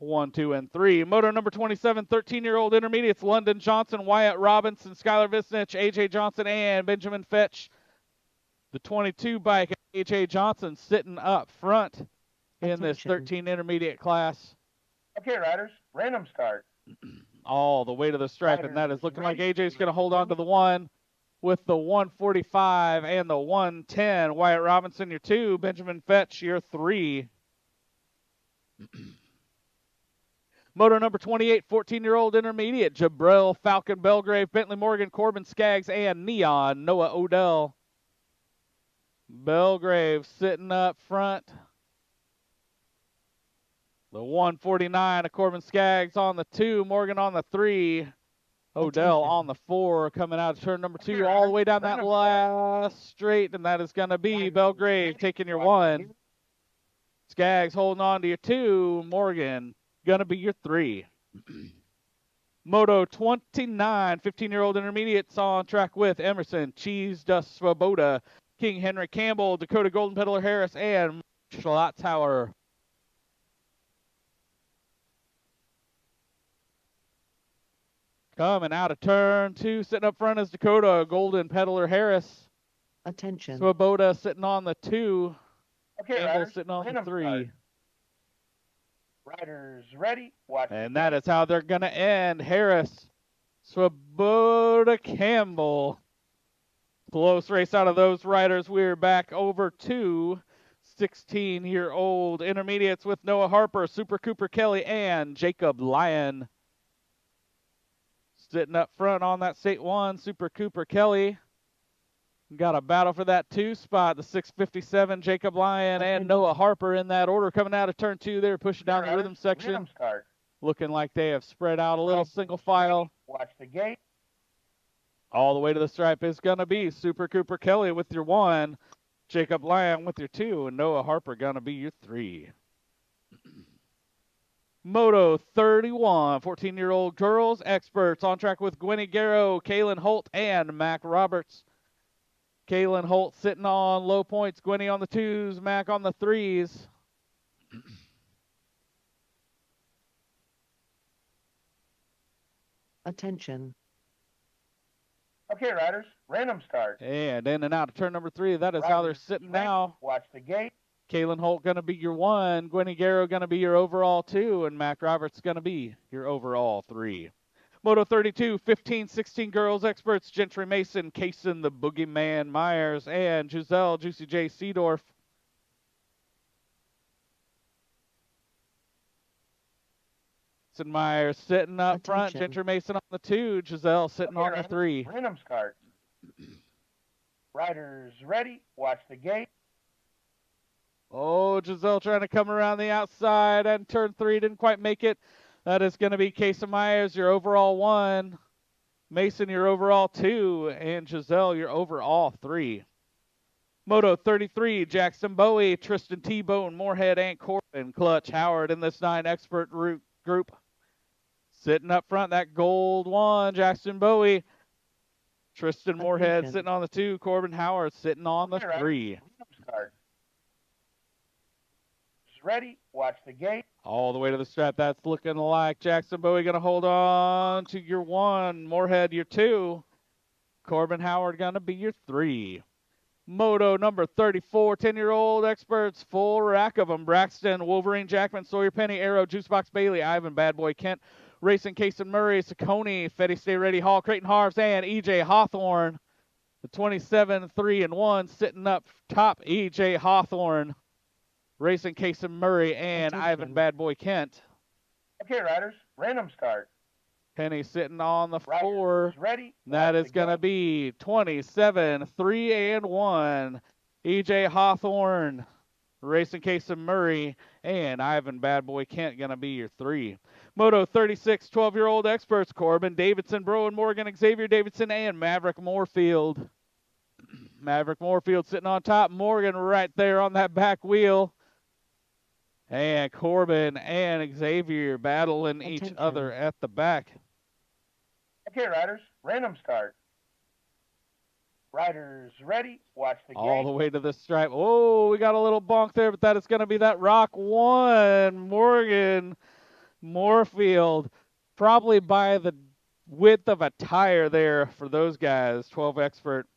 1, 2, and 3. Moto number 27, 13-year-old intermediates, London Johnson, Wyatt Robinson, Skylar Visnich, AJ Johnson, and Benjamin Fetch. The 22 bike, AJ Johnson sitting up front in this Attention. 13 intermediate class. Okay, riders, random start. All the way to the stripe, and that is Riders looking like ready. AJ's going to hold on to the 1 with the 145 and the 110. Wyatt Robinson, your 2. Benjamin Fetch, your 3. Moto number 28, 14-year-old intermediate, Jabril, Falcon, Belgrave, Bentley Morgan, Corbin Skaggs, and Neon, Noah Odell. Belgrave sitting up front. The 149 of Corbin Skaggs on the 2, Morgan on the 3, Odell Attention. on the 4, coming out of turn number 2, Okay, all the riders, way down that random last straight, and that is going to be Belgrave taking your 1. Skaggs holding on to your 2, Morgan going to be your 3. Moto 29, 15-year-old intermediates on track with Emerson, Cheese Dust Swoboda, King Henry Campbell, Dakota Golden Peddler Harris, and Schlottower. Coming out of turn 2, sitting up front is Dakota Golden Peddler Harris. Attention. Swoboda sitting on the 2, Okay, Campbell riders, sitting on the random 3. start. Riders ready. Watch. And that is how they're going to end. Harris, Swoboda, Campbell. Close race out of those riders. We're back over to 16-year-old intermediates with Noah Harper, Super Cooper Kelly, and Jacob Lyon. Sitting up front on that state 1, Super Cooper Kelly. Got a battle for that 2 spot. The 657, Jacob Lyon, and Noah Harper in that order. Coming out of turn 2, they're pushing down the rhythm section. Rhythm start. Looking like they have spread out a little single file. Watch the gate. All the way to the stripe is going to be Super Cooper Kelly with your 1, Jacob Lyon with your 2, and Noah Harper going to be your 3. Moto 31, 14-year-old girls experts on track with Gwenny Garrow, Kaylin Holt, and Mac Roberts. Kaylin Holt sitting on low points, Gwenny on the 2s, Mac on the 3s. Attention. Okay, riders, random start. And in and out of turn number 3, that is how they're Riders sitting ready. now. Watch the gate. Kaylin Holt going to be your 1, Gwenny Garrow going to be your overall 2, and Mac Roberts going to be your overall 3. Moto 32, 15, 16 girls experts, Gentry Mason, Kaysen the Boogeyman Myers, and Giselle Juicy J. Seedorf. Myers sitting up front, Attention. Gentry Mason on the 2, Giselle sitting Okay, on the riders, 3. Random start. Riders ready. Watch the gate. Oh, Giselle trying to come around the outside, and turn 3 didn't quite make it. That is going to be Kaysen Myers, your overall 1. Mason, your overall 2. And Giselle, your overall 3. Moto 33, Jackson Bowie, Tristan T-Bone, Moorhead, and Corbin. Clutch Howard in this 9 expert group. Sitting up front, that gold 1, Jackson Bowie. Tristan Moorhead Attention. sitting on the 2. Corbin Howard sitting on the Okay, riders, 3. random start. Ready. Watch the gate. All the way to the strap. That's looking like Jackson Bowie going to hold on to your 1. Moorhead, your 2. Corbin Howard going to be your 3. Moto number 34, 10-year-old experts, full rack of them. Braxton, Wolverine, Jackman, Sawyer Penny, Arrow, Juicebox Bailey, Ivan, Bad Boy Kent, Racing, Kaysen Murray, Saccone, Fetty Stay Ready, Hall, Creighton Harves, and EJ Hawthorne. The 27, 3, and 1 sitting up top, EJ Hawthorne. Racing Kaysen Murray and Attention. Ivan Bad Boy Kent. Okay, riders, random start. Penny sitting on the Riders 4. ready. That Watch is the going to gate. be 27, 3, and 1. EJ Hawthorne, Racing Kaysen Murray, and Ivan Bad Boy Kent going to be your 3. Moto 36, 12-year-old experts, Corbin Davidson, Broen Morgan, Xavier Davidson, and Maverick Moorfield. Maverick Moorfield sitting on top. Morgan right there on that back wheel. And Corbin and Xavier battling each Attention. other at the back. Okay, riders, random start. Riders ready. Watch the All gate. the way to the stripe. Oh, we got a little bonk there, but that is going to be that Rock 1. Morgan Moorfield, probably by the width of a tire there for those guys. 12 expert.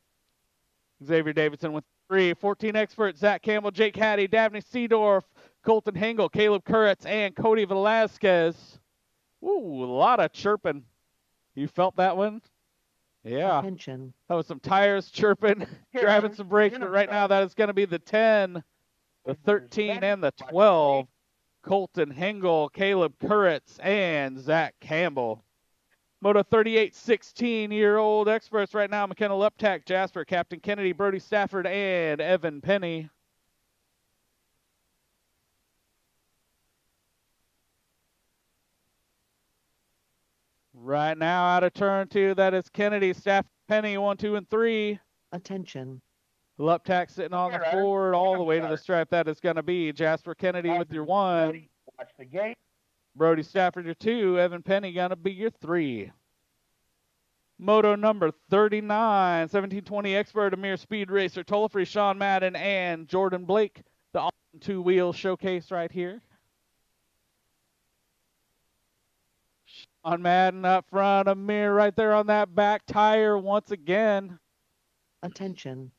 Xavier Davidson with 3. 14 expert. Zach Campbell, Jake Hattie, Dabney Seedorf, Colton Hengel, Caleb Kuritz, and Cody Velasquez. Ooh, a lot of chirping. You felt that one? Yeah. Attention. That was some tires chirping, grabbing some brakes, but right now that is going to be the 10, the 13, and the 12. Colton Hengel, Caleb Kuritz, and Zach Campbell. Moto 38, 16-year-old experts right now. McKenna Leptak, Jasper, Captain Kennedy, Brody Stafford, and Evan Penny. Right now out of turn 2, that is Kennedy, Stafford, Penny, 1, 2, and 3. Attention. Luptak sitting on the forward all the way to the stripe. That is going to be Jasper Kennedy with your 1. Watch the gate. Brody Stafford, your 2. Evan Penny going to be your 3. Moto number 39, 1720 expert Amir Speed Racer, toll-free Sean Madden, and Jordan Blake. The awesome 2-wheel showcase right here. Sean Madden up front, Amir right there on that back tire once again. Attention.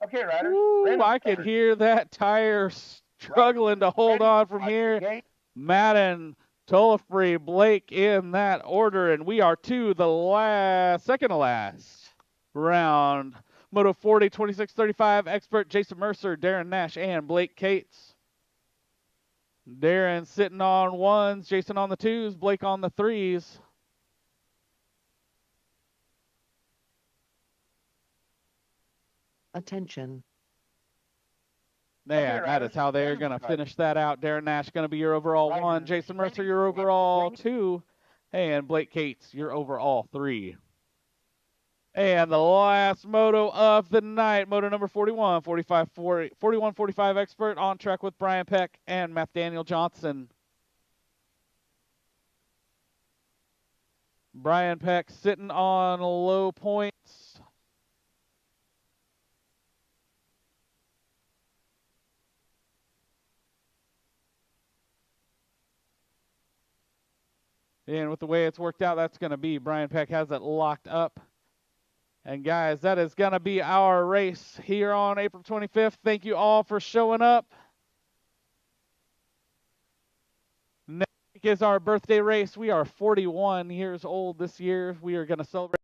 Okay, riders. Ooh, I could hear that tire struggling to hold on from here. Madden, toll-free, Blake in that order, and we are to the second to last round. Moto 40, 26-35 expert Jason Mercer, Darren Nash, and Blake Cates. Darren sitting on 1s, Jason on the 2s, Blake on the 3s. Attention. Yeah, that is how they're going to finish that out. Darren Nash going to be your overall 1, Jason Mercer your overall 2, and Blake Cates your overall 3. And the last moto of the night, moto number 41, 41-45 expert, on track with Brian Peck and Matt Daniel Johnson. Brian Peck sitting on low points. And with the way it's worked out, that's going to be Brian Peck has it locked up. And guys, that is going to be our race here on April 25th. Thank you all for showing up. Next week is our birthday race. We are 41 years old this year. We are going to celebrate